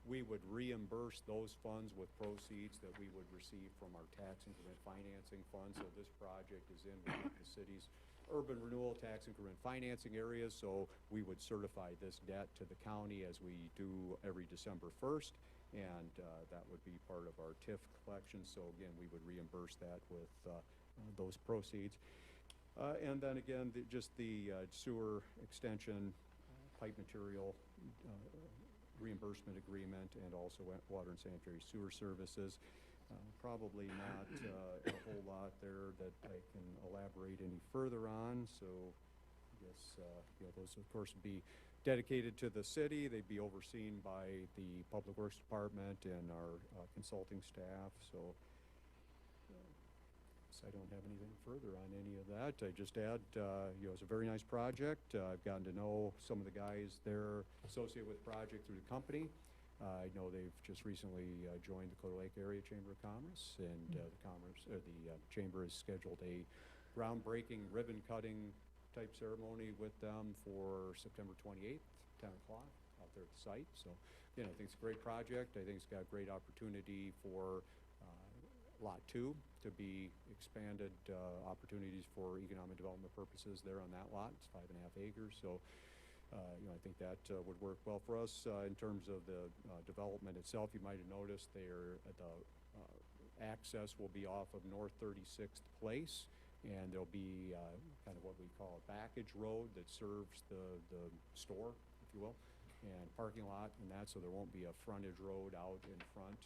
S5: we would reimburse those funds with proceeds that we would receive from our tax increment financing fund. So this project is in one of the city's urban renewal tax increment financing areas, so we would certify this debt to the county as we do every December 1st, and that would be part of our TIF collection. So again, we would reimburse that with those proceeds. And then again, just the sewer extension pipe material reimbursement agreement, and also water and sanitary sewer services. Probably not a whole lot there that I can elaborate any further on. So I guess those of course would be dedicated to the city. They'd be overseen by the Public Works Department and our consulting staff. So I don't have anything further on any of that. I just add, it's a very nice project. I've gotten to know some of the guys there associated with the project through the company. I know they've just recently joined the Clear Lake Area Chamber of Commerce, and the Chamber has scheduled a groundbreaking ribbon-cutting type ceremony with them for September 28th, 10 o'clock out there at the site. So again, I think it's a great project. I think it's got great opportunity for Lot 2 to be expanded, opportunities for economic development purposes there on that lot. It's 5.5 acres. So I think that would work well for us. In terms of the development itself, you might have noticed the access will be off of North 36th Place, and there'll be kind of what we call a backage road that serves the store, if you will. and parking lot and that, so there won't be a frontage road out in front,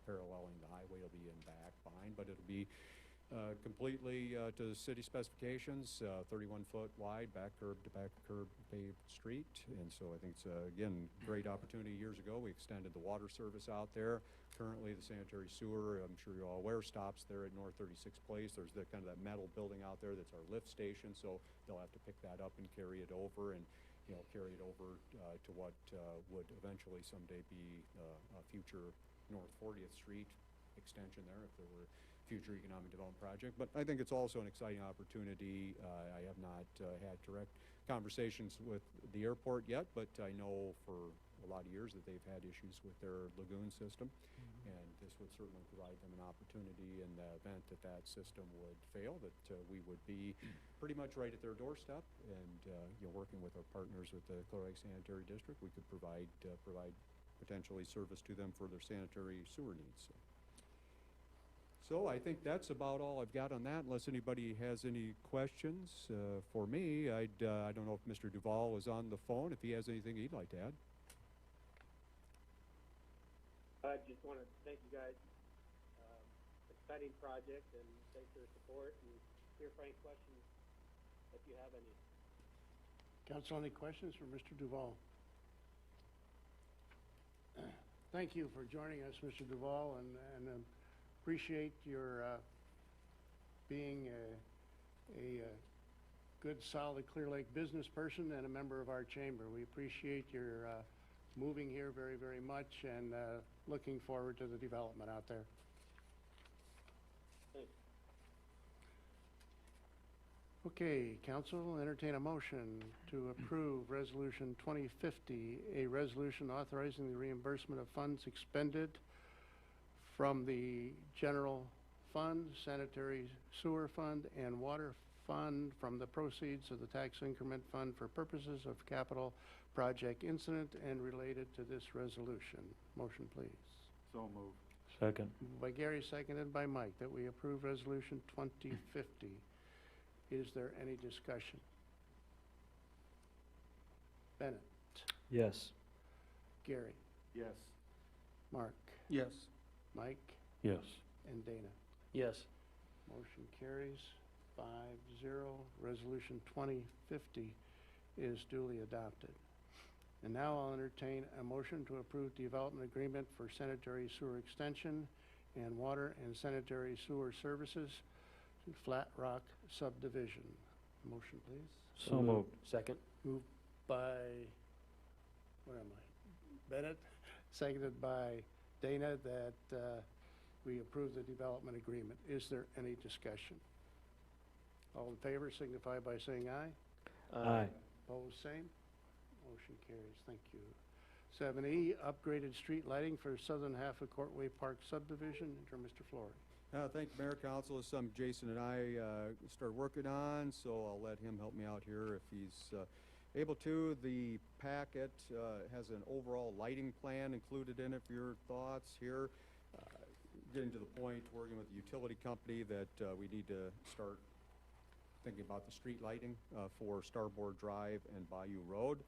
S5: paralleling the highway. It'll be in back behind, but it'll be completely to city specifications, 31-foot wide, back curb to back curb paved street. And so I think it's, again, great opportunity. Years ago, we extended the water service out there. Currently, the sanitary sewer, I'm sure you're all aware, stops there at North 36th Place. There's the kind of that metal building out there that's our lift station, so they'll have to pick that up and carry it over, and carry it over to what would eventually someday be a future North 40th Street extension there, if there were future economic development project. But I think it's also an exciting opportunity. I have not had direct conversations with the airport yet, but I know for a lot of years that they've had issues with their lagoon system, and this would certainly provide them an opportunity in the event that that system would fail, that we would be pretty much right at their doorstep, and working with our partners with the Clear Lake Sanitary District, we could provide potentially service to them for their sanitary sewer needs. So I think that's about all I've got on that, unless anybody has any questions for me. I don't know if Mr. Duval is on the phone, if he has anything he'd like to add.
S8: I just want to thank you guys. Exciting project, and thanks for your support, and here for any questions if you have any.
S2: Council, any questions for Mr. Duval? Thank you for joining us, Mr. Duval, and appreciate your being a good, solid Clear Lake business person and a member of our chamber. We appreciate your moving here very, very much, and looking forward to the development out there.
S8: Thanks.
S2: Okay, council, entertain a motion to approve Resolution 2050, a resolution authorizing the reimbursement of funds expended from the general fund, sanitary sewer fund, and water fund from the proceeds of the tax increment fund for purposes of capital project incident and related to this resolution. Motion, please.
S1: So moved.
S4: Second.
S2: Moved by Gary, seconded by Mike, that we approve Resolution 2050. Is there any discussion? Bennett?
S6: Yes.
S2: Gary?
S1: Yes.
S2: Mark?
S5: Yes.
S2: Mike?
S4: Yes.
S2: And Dana?
S3: Yes.
S2: Motion carries 5-0. Resolution 2050 is duly adopted. And now I'll entertain a motion to approve development agreement for sanitary sewer extension and water and sanitary sewer services to Flat Rock subdivision. Motion, please.
S6: So moved.
S3: Second?
S2: Moved by, where am I? Bennett, seconded by Dana, that we approve the development agreement. Is there any discussion? All in favor signify by saying aye.
S6: Aye.
S2: Opposed, same. Motion carries. Thank you. 7E, upgraded street lighting for southern half of Courtway Park subdivision. Enter Mr. Flory.
S5: Thank you, Mayor, Council. It's something Jason and I started working on, so I'll let him help me out here if he's able to. The packet has an overall lighting plan included in it for your thoughts here. Getting to the point, working with the utility company, that we need to start thinking about the street lighting for Starboard Drive and Bayou Road.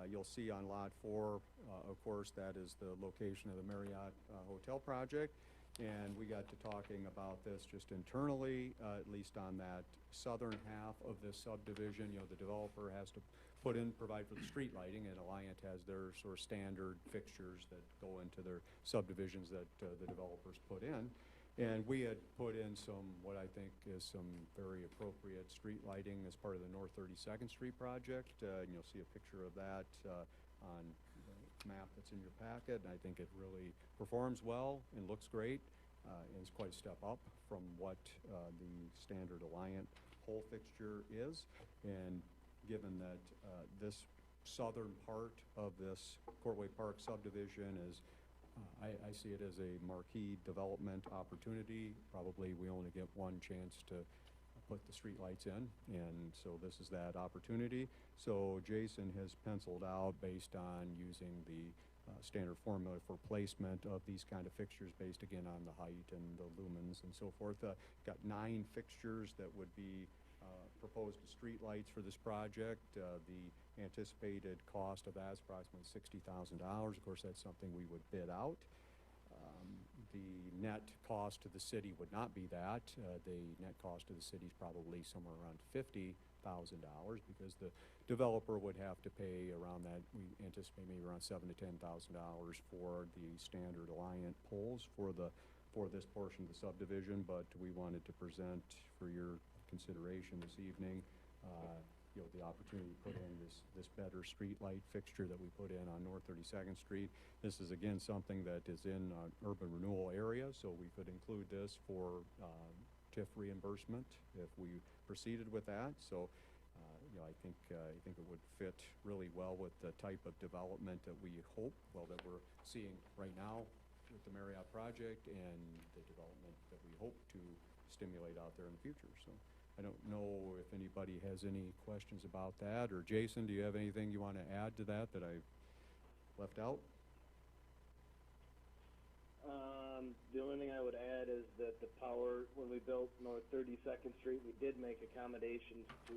S5: You'll see on Lot 4, of course, that is the location of the Marriott Hotel project. And we got to talking about this just internally, at least on that southern half of this subdivision. The developer has to provide for the street lighting, and Alliant has their sort of standard fixtures that go into their subdivisions that the developers put in. And we had put in some, what I think is some very appropriate street lighting as part of the North 32nd Street project. And you'll see a picture of that on the map that's in your packet. And I think it really performs well and looks great. And it's quite a step up from what the standard Alliant pole fixture is. And given that this southern part of this Courtway Park subdivision is I see it as a marquee development opportunity. Probably we only get one chance to put the street lights in, and so this is that opportunity. So Jason has penciled out, based on using the standard formula for placement of these kind of fixtures, based again on the height and the lumens and so forth. Got 9 fixtures that would be proposed as street lights for this project. The anticipated cost of that is approximately $60,000. Of course, that's something we would bid out. The net cost to the city would not be that. The net cost to the city is probably somewhere around $50,000 because the developer would have to pay around that. We anticipate maybe around $7,000 to $10,000 for the standard Alliant poles for this portion of the subdivision. But we wanted to present for your consideration this evening, the opportunity to put in this better street light fixture that we put in on North 32nd Street. This is again something that is in an urban renewal area, so we could include this for TIF reimbursement if we proceeded with that. So, I think it would fit really well with the type of development that we hope, that we're seeing right now with the Marriott project and the development that we hope to stimulate out there in the future. So I don't know if anybody has any questions about that, or Jason, do you have anything you want to add to that I've left out?
S7: The only thing I would add is that the power, when we built North 32nd Street, we did make accommodations to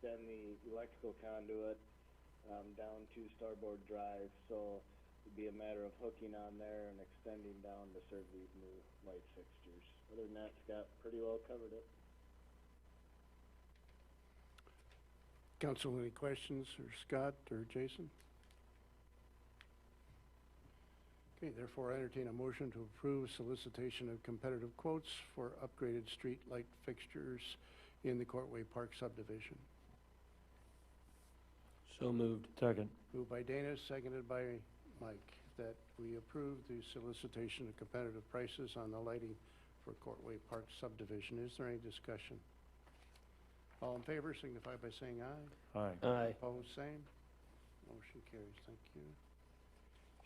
S7: send the electrical conduit down to Starboard Drive, so it'd be a matter of hooking on there and extending down to serve these new light fixtures. Other than that, Scott pretty well covered it.
S2: Council, any questions for Scott or Jason? Okay, therefore I entertain a motion to approve solicitation of competitive quotes for upgraded street light fixtures in the Courtway Park subdivision.
S3: So moved.
S4: Second.
S2: Moved by Dana, seconded by Mike, that we approve the solicitation of competitive prices on the lighting for Courtway Park subdivision. Is there any discussion? All in favor signify by saying aye.
S4: Aye.
S3: Aye.
S2: Opposed, same. Motion carries. Thank you.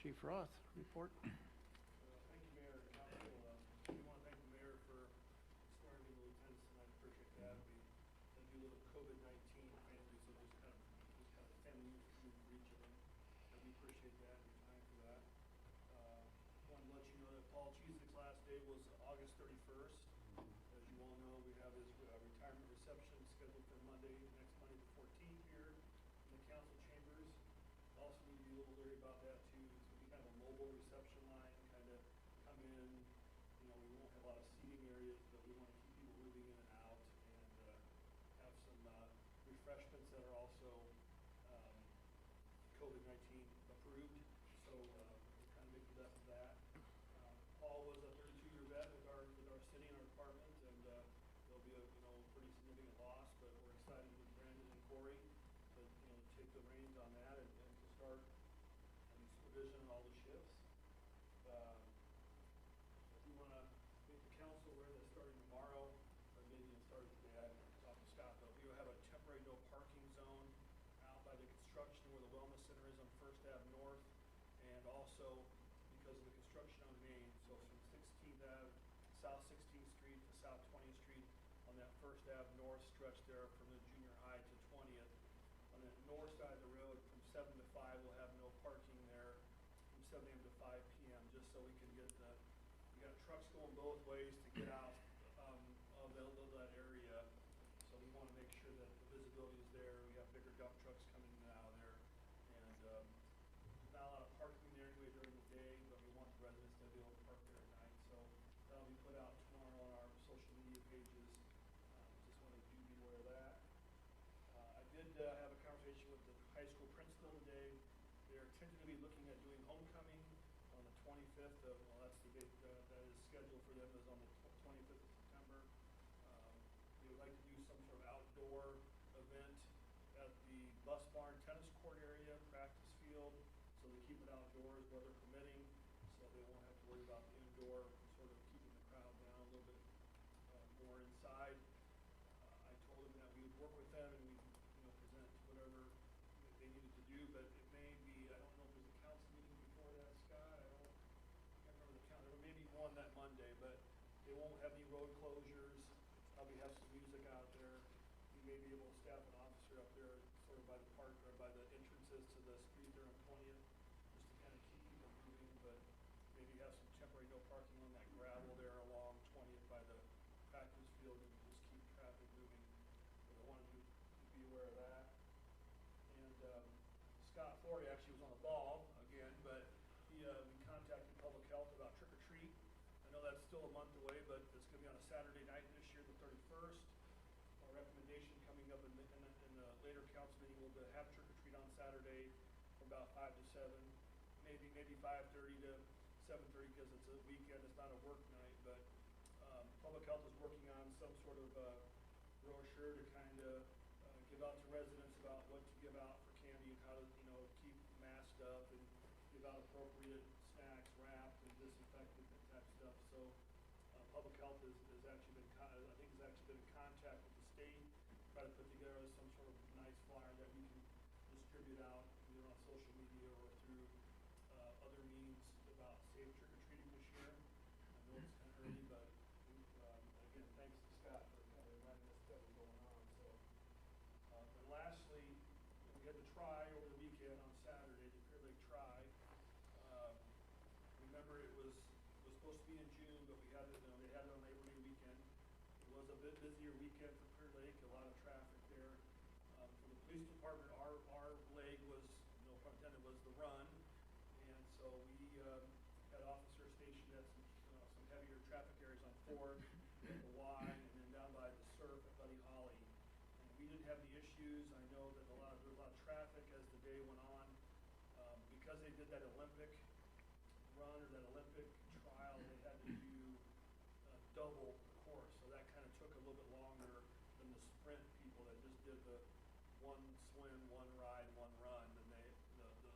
S2: Chief Roth, report.
S9: Thank you, Mayor and Council. We want to thank the Mayor for swearing in the lieutenants tonight. I appreciate that. We do a little COVID-19 family, so just kind of family for each of them. And we appreciate that and your time for that. Wanted to let you know that Paul Cheezick's last day was August 31st. As you all know, we have his retirement reception scheduled for Monday, next Monday the 14th here in the council chambers. Also need to be a little leery about that too. It's going to be kind of a mobile reception line, kind of come in. We won't have a lot of seating areas, but we want to keep people moving in and out and have some refreshments that are also COVID-19 approved. So we'll kind of make the best of that. Paul was a 32-year vet with our city and our department, and there'll be a pretty significant loss, but we're excited with Brandon and Corey to take the reins on that and to start supervision on all the shifts. If you want to make the council aware that starting tomorrow, or maybe it started today, I don't know, Scott, but we will have a temporary no parking zone out by the construction where the Wellness Center is on First Ave North, and also because of the construction on Main, so from 16th Ave, South 16th Street to South 20th Street on that First Ave North stretch there from the junior high to 20th. On the north side of the road from 7 to 5, we'll have no parking there from 7 a.m. to 5 p.m. just so we can get we got trucks going both ways to get out of that area. So we want to make sure that the visibility is there. We have bigger dump trucks coming in and out of there. And not a lot of parking there anyway during the day, but we want the residents to be able to park there at night. So that'll be put out tomorrow on our social media pages. Just want to be aware of that. I did have a conversation with the high school principal today. They're tentatively looking at doing homecoming on the 25th of, that's the date that is scheduled for them, is on the 25th of September. They would like to do some sort of outdoor event at the bus barn tennis court area, practice field, so they keep it outdoors, weather permitting, so they won't have to worry about the indoor, sort of keeping the crowd down a little bit more inside. I told them that we would work with them and we present whatever they needed to do, but it may be, I don't know if there's a council meeting before that, Scott. I can't remember the council. There may be one that Monday, but they won't have any road closures. Probably have some music out there. We may be able to staff an officer up there sort of by the park or by the entrances to the street there on 20th, just to kind of keep people moving, but maybe have some temporary no parking on the Scott Ford actually was on the ball again, but we contacted public health about trick or treat. I know that's still a month away, but it's gonna be on a Saturday night this year, the 31st. Our recommendation coming up in the later council meeting will be to have trick or treat on Saturday from about 5 to 7, maybe 5:30 to 7:30 because it's a weekend, it's not a work night, but public health is working on some sort of brochure to kind of give out to residents about what to give out for candy and how to, keep masked up and give out appropriate snacks, wrapped and disinfected and type stuff. So public health has actually been, I think has actually been in contact with the state, try to put together some sort of nice flyer that we can distribute out either on social media or through other means about safe trick-or-treating this year. I know it's kind of early, but again, thanks to Scott for kind of letting us know what's going on. So, and lastly, we had the try over the weekend on Saturday, the Clear Lake Try. Remember, it was supposed to be in June, but we had it, they had it on Labor Day weekend. It was a bit busier weekend for Clear Lake, a lot of traffic there. For the police department, our leg was, no pun intended, was the run. And so we had officers stationed at some heavier traffic areas on Ford, the Y, and then down by the Surf at Buddy Holly. And we didn't have any issues. I know that there was a lot of traffic as the day went on. Because they did that Olympic run or that Olympic trial, they had to do double the course. So that kind of took a little bit longer than the sprint people that just did the one swim, one ride, one run. And the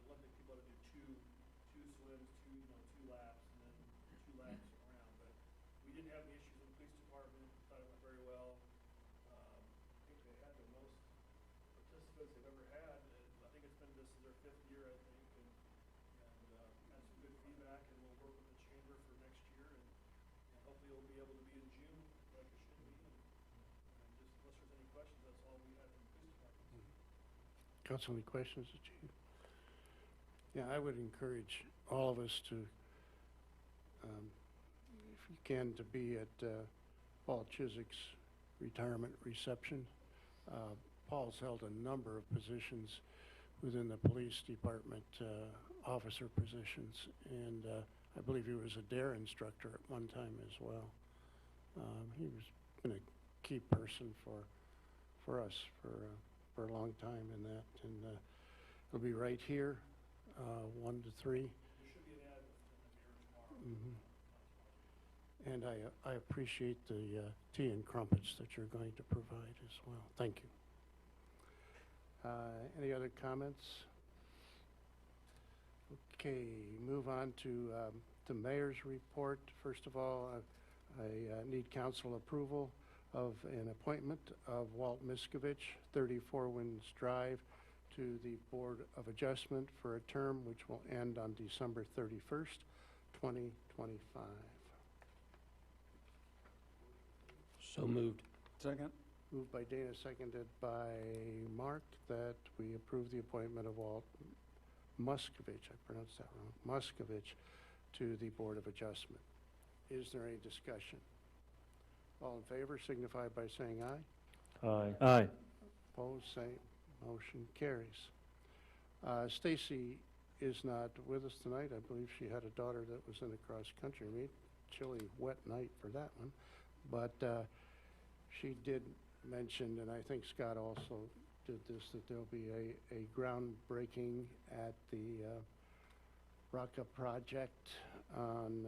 S9: Olympic people had to do two swims, two laps, and then 2 laps around. But we didn't have any issues with the police department. Thought it went very well. I think they had the most participants they've ever had. I think this is their 5th year, I think, and had some good feedback. And we'll work with the chamber for next year, and hopefully it'll be able to be in June like it should be. And just unless there's any questions, that's all we have from the police department.
S2: Council, any questions, Chief? Yeah, I would encourage all of us to, if you can, to be at Paul Chiswick's retirement reception. Paul's held a number of positions within the police department, officer positions, and I believe he was a DARE instructor at one time as well. He was been a key person for us for a long time in that, and it'll be right here, 1 to 3.
S9: There should be an ad in the mirror tomorrow.
S2: And I appreciate the tea and crumpets that you're going to provide as well. Thank you. Any other comments? Okay, move on to mayor's report. First of all, I need council approval of an appointment of Walt Miskovich, 34 Winds Drive, to the Board of Adjustment for a term which will end on December 31st, 2025.
S3: So moved.
S5: Second.
S2: Moved by Dana, seconded by Mark, that we approve the appointment of Walt Muskovich, I pronounced that wrong, Muskovich, to the Board of Adjustment. Is there any discussion? All in favor signify by saying aye.
S4: Aye.
S6: Aye.
S2: Opposed, same. Motion carries. Stacy is not with us tonight. I believe she had a daughter that was in a cross-country meet. Chilly, wet night for that one. But she did mention, and I think Scott also did this, that there'll be a groundbreaking at the Rocka project on,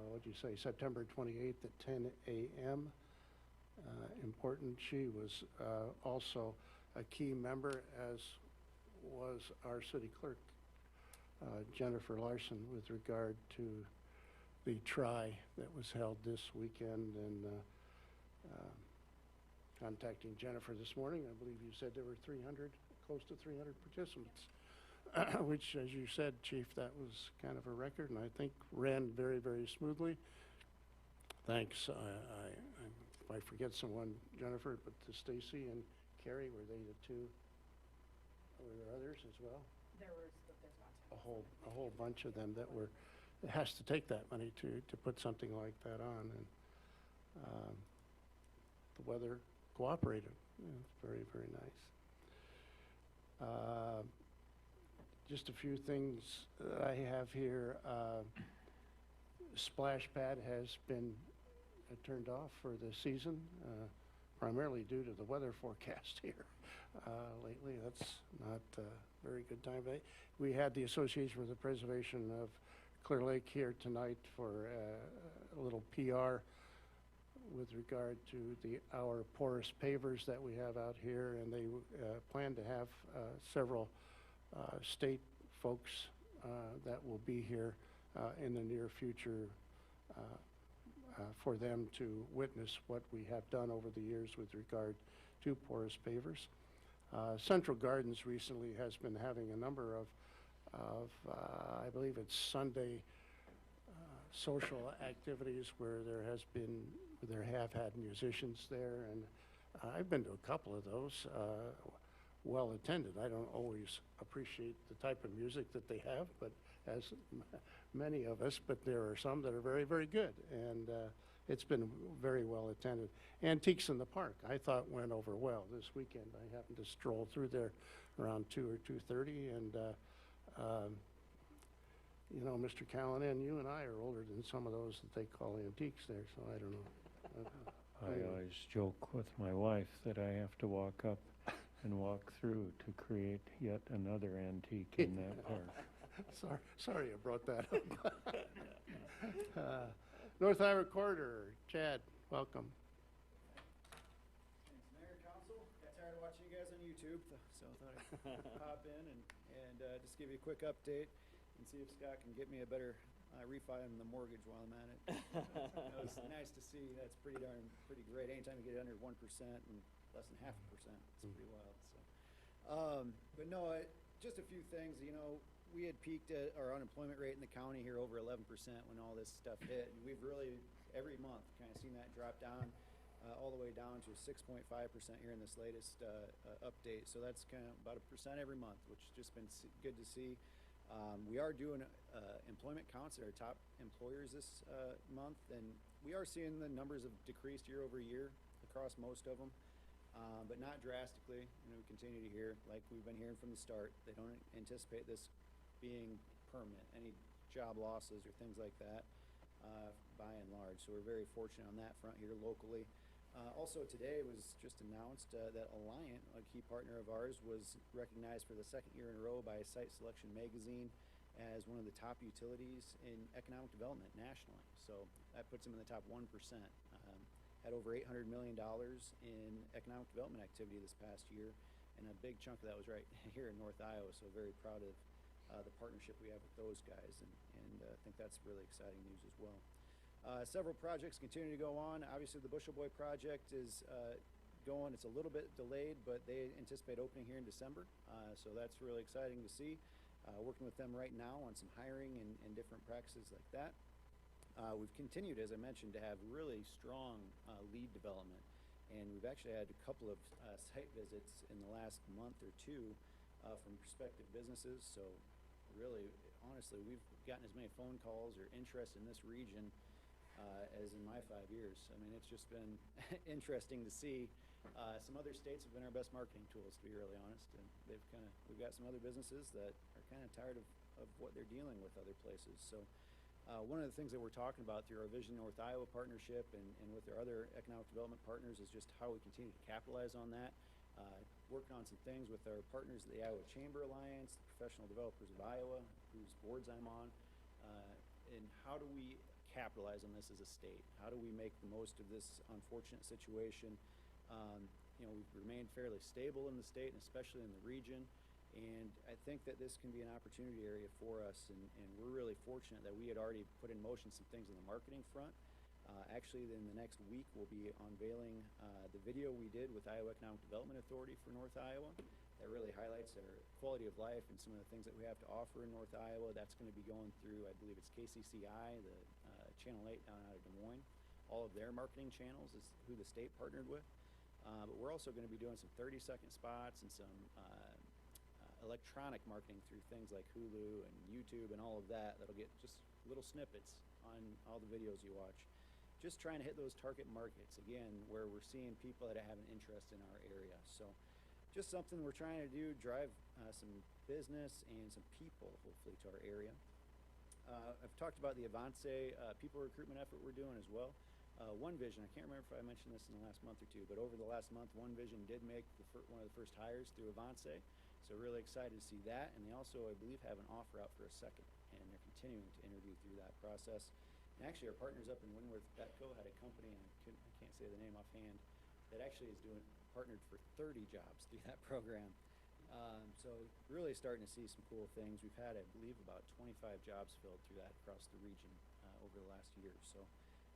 S2: what'd you say, September 28th at 10 a.m. Important. She was also a key member, as was our city clerk, Jennifer Larson, with regard to the try that was held this weekend. And contacting Jennifer this morning, I believe you said there were close to 300 participants, which, as you said, Chief, that was kind of a record, and I think ran very, very smoothly. Thanks. If I forget someone, Jennifer, but to Stacy and Carrie, were they the two? Were there others as well?
S10: There was, but there's not.
S2: A whole bunch of them that were. It has to take that money to put something like that on, and the weather cooperated. Yeah, it's very, very nice. Just a few things that I have here. Splash pad has been turned off for the season, primarily due to the weather forecast here lately. That's not a very good time. We had the Association for the Preservation of Clear Lake here tonight for a little PR with regard to our porous pavers that we have out here, and they plan to have several state folks that will be here in the near future for them to witness what we have done over the years with regard to porous pavers. Central Gardens recently has been having a number of I believe it's Sunday social activities where there have had musicians there, and I've been to a couple of those, well attended. I don't always appreciate the type of music that they have, but as many of us, but there are some that are very, very good, and it's been very well attended. Antiques in the Park, I thought went over well this weekend. I happened to stroll through there around 2 or 2:30, and you know, Mr. Callanan, you and I are older than some of those that they call antiques there, so I don't know.
S4: I always joke with my wife that I have to walk up and walk through to create yet another antique in that park.
S2: Sorry I brought that up. North Iowa Corridor, Chad, welcome.
S11: Thanks, Mayor, Council. Got tired of watching you guys on YouTube, so I thought I'd pop in and just give you a quick update and see if Scott can get me a better refi on the mortgage while I'm at it. It was nice to see. That's pretty great. Anytime you get under 1% and less than 0.5%, it's pretty wild. So, but no, just a few things. You know, we had peaked at our unemployment rate in the county here over 11% when all this stuff hit, and we've really every month kind of seen that drop down all the way down to 6.5% here in this latest update. So that's kind of about 1% every month, which has just been good to see. We are doing employment counts at our top employers this month, and we are seeing the numbers have decreased year over year across most of them, but not drastically. You know, we continue to hear, like we've been hearing from the start, they don't anticipate this being permanent, any job losses or things like that, by and large. So we're very fortunate on that front here locally. Also today was just announced that Alliant, a key partner of ours, was recognized for the second year in a row by Site Selection Magazine as one of the top utilities in economic development nationally. So that puts them in the top 1%. Had over $800 million in economic development activity this past year, and a big chunk of that was right here in North Iowa, so very proud of the partnership we have with those guys, and I think that's really exciting news as well. Several projects continue to go on. Obviously, the Bushel Boy project is going. It's a little bit delayed, but they anticipate opening here in December. So that's really exciting to see. Working with them right now on some hiring and different practices like that. We've continued, as I mentioned, to have really strong lead development. And we've actually had a couple of site visits in the last month or two from prospective businesses. So really, honestly, we've gotten as many phone calls or interest in this region as in my 5 years. I mean, it's just been interesting to see. Some other states have been our best marketing tools, to be really honest, and we've got some other businesses that are kind of tired of what they're dealing with other places. So one of the things that we're talking about through our Vision North Iowa partnership and with our other economic development partners is just how we continue to capitalize on that. Working on some things with our partners at the Iowa Chamber Alliance, the Professional Developers of Iowa, whose boards I'm on, and how do we capitalize on this as a state? How do we make the most of this unfortunate situation? You know, we've remained fairly stable in the state and especially in the region, and I think that this can be an opportunity area for us, and we're really fortunate that we had already put in motion some things on the marketing front. Actually, in the next week, we'll be unveiling the video we did with Iowa Economic Development Authority for North Iowa. That really highlights our quality of life and some of the things that we have to offer in North Iowa. That's going to be going through, I believe it's KCCI, the Channel 8 down out of Des Moines. All of their marketing channels is who the state partnered with. But we're also going to be doing some 30-second spots and some electronic marketing through things like Hulu and YouTube and all of that. That'll get just little snippets on all the videos you watch. Just trying to hit those target markets, again, where we're seeing people that have an interest in our area. So just something we're trying to do, drive some business and some people, hopefully, to our area. I've talked about the Avance people recruitment effort we're doing as well. One Vision, I can't remember if I mentioned this in the last month or two, but over the last month, One Vision did make one of the first hires through Avance. So really excited to see that. And they also, I believe, have an offer out for a second, and they're continuing to interview through that process. And actually, our partners up in Windworth, Betco, had a company, and I can't say the name offhand, that actually is partnered for 30 jobs through that program. So really starting to see some cool things. We've had, I believe, about 25 jobs filled through that across the region over the last year. So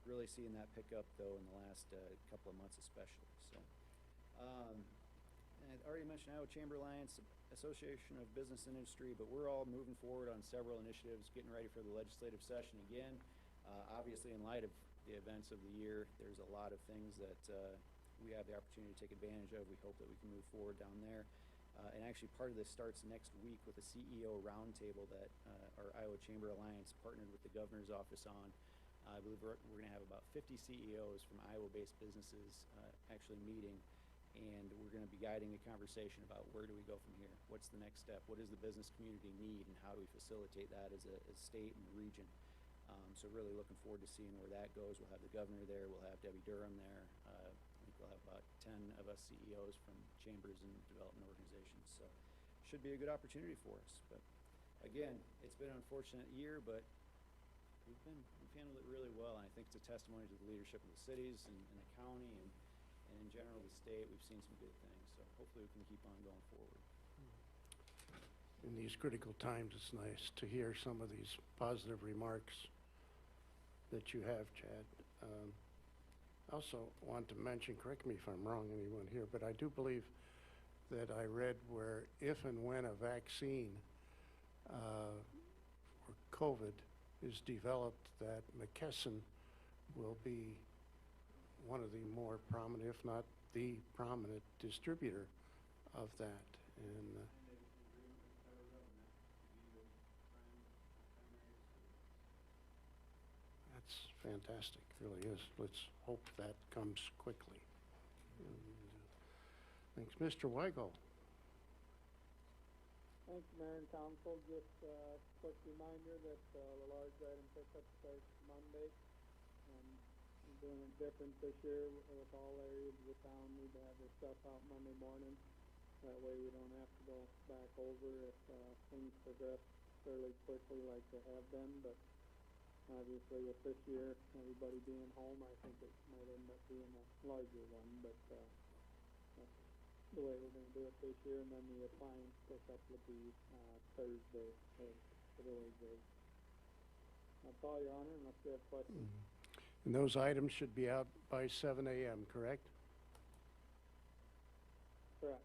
S11: really seeing that pick up, though, in the last couple of months especially. So and I already mentioned Iowa Chamber Alliance, Association of Business and Industry, but we're all moving forward on several initiatives, getting ready for the legislative session again. Obviously, in light of the events of the year, there's a lot of things that we have the opportunity to take advantage of. We hope that we can move forward down there. And actually, part of this starts next week with a CEO roundtable that our Iowa Chamber Alliance partnered with the governor's office on. I believe we're going to have about 50 CEOs from Iowa-based businesses actually meeting, and we're going to be guiding a conversation about where do we go from here? What's the next step? What does the business community need, and how do we facilitate that as a state and region? So really looking forward to seeing where that goes. We'll have the governor there. We'll have Debbie Durham there. I think we'll have about 10 of us CEOs from chambers and development organizations. So should be a good opportunity for us. But again, it's been an unfortunate year, but we've handled it really well. And I think it's a testimony to the leadership of the cities and the county and in general the state. We've seen some good things. So hopefully we can keep on going forward.
S2: In these critical times, it's nice to hear some of these positive remarks that you have, Chad. I also want to mention, correct me if I'm wrong, anyone here, but I do believe that I read where if and when a vaccine for COVID is developed, that McKesson will be one of the more prominent, if not the prominent distributor of that. And that's fantastic, really is. Let's hope that comes quickly. Thanks. Mr. Weigel.
S8: Thanks, Mayor and Council. Just a quick reminder that the large item pickup starts Monday. We're doing it different this year with all areas of the town need to have their stuff out Monday morning. That way we don't have to go back over if things progress fairly quickly like they have been. But obviously with this year, everybody being home, I think it might end up being a larger one. But that's the way we're going to do it this year. And then the appliance pickup will be Thursday, as it always is. That's all, Your Honor, unless you have questions.
S2: And those items should be out by 7 a.m., correct?
S8: Correct.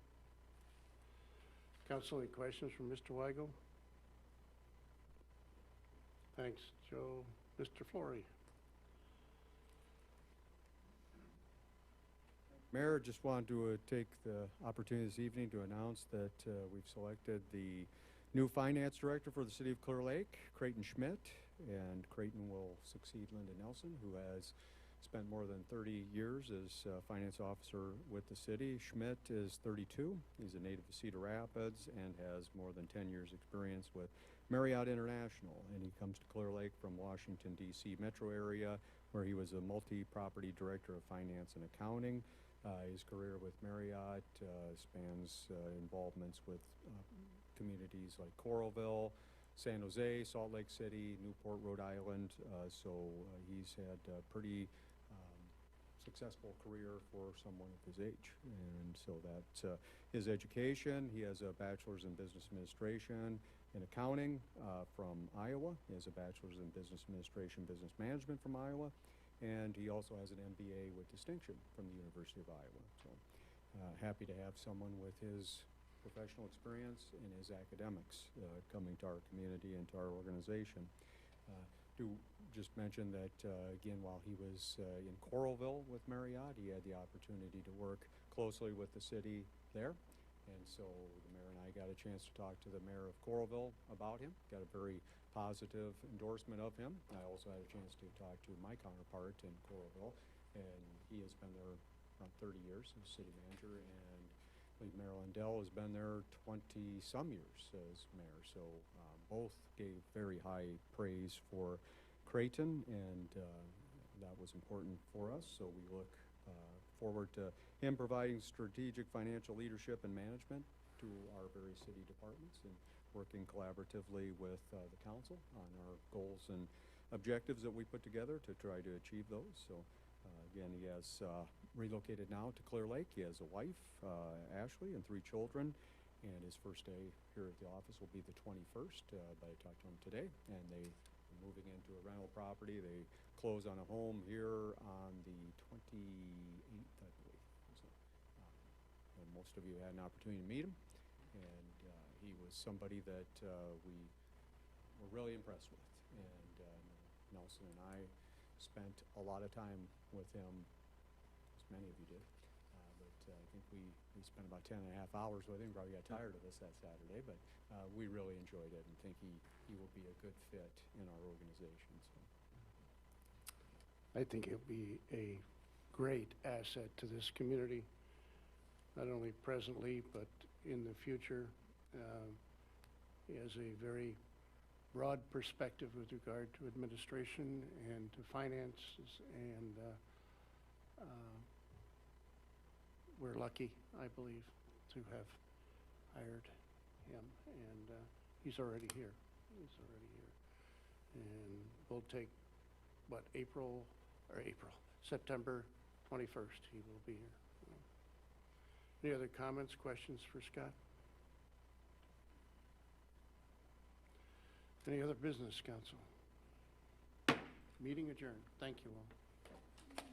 S2: Council, any questions from Mr. Weigel? Thanks, Joe. Mr. Flory.
S5: Mayor, just wanted to take the opportunity this evening to announce that we've selected the new finance director for the city of Clear Lake, Creighton Schmidt, and Creighton will succeed Linda Nelson, who has spent more than 30 years as finance officer with the city. Schmidt is 32. He's a native of Cedar Rapids and has more than 10 years experience with Marriott International, and he comes to Clear Lake from Washington, D.C. metro area, where he was a multi-property director of finance and accounting. His career with Marriott spans involvements with communities like Coralville, San Jose, Salt Lake City, Newport, Rhode Island. So he's had a pretty successful career for someone of his age. And so that's his education. He has a bachelor's in business administration and accounting from Iowa. He has a bachelor's in business administration, business management from Iowa. And he also has an MBA with distinction from the University of Iowa. So happy to have someone with his professional experience and his academics coming to our community and to our organization. Do just mention that, again, while he was in Coralville with Marriott, he had the opportunity to work closely with the city there. And so the mayor and I got a chance to talk to the mayor of Coralville about him, got a very positive endorsement of him. I also had a chance to talk to my counterpart in Coralville, and he has been there around 30 years as city manager and believe Mayor Lindell has been there 20-some years as mayor, so both gave very high praise for Creighton, and that was important for us, so we look forward to him providing strategic financial leadership and management to our various city departments and working collaboratively with the council on our goals and objectives that we put together to try to achieve those. So again, he has relocated now to Clear Lake. He has a wife, Ashley, and 3 children, and his first day here at the office will be the 21st, but I talked to him today, and they are moving into a rental property. They close on a home here on the 28th, I believe. So, and most of you had an opportunity to meet him, and he was somebody that we were really impressed with. And Nelson and I spent a lot of time with him, as many of you did, but I think we spent about 10 and a half hours with him. Probably got tired of us that Saturday, but we really enjoyed it and think he will be a good fit in our organization. So.
S2: I think he'll be a great asset to this community, not only presently, but in the future. He has a very broad perspective with regard to administration and to finances, and we're lucky, I believe, to have hired him, and he's already here. He's already here. And we'll take, September 21st, he will be here. Any other comments, questions for Scott? Any other business, council? Meeting adjourned. Thank you all.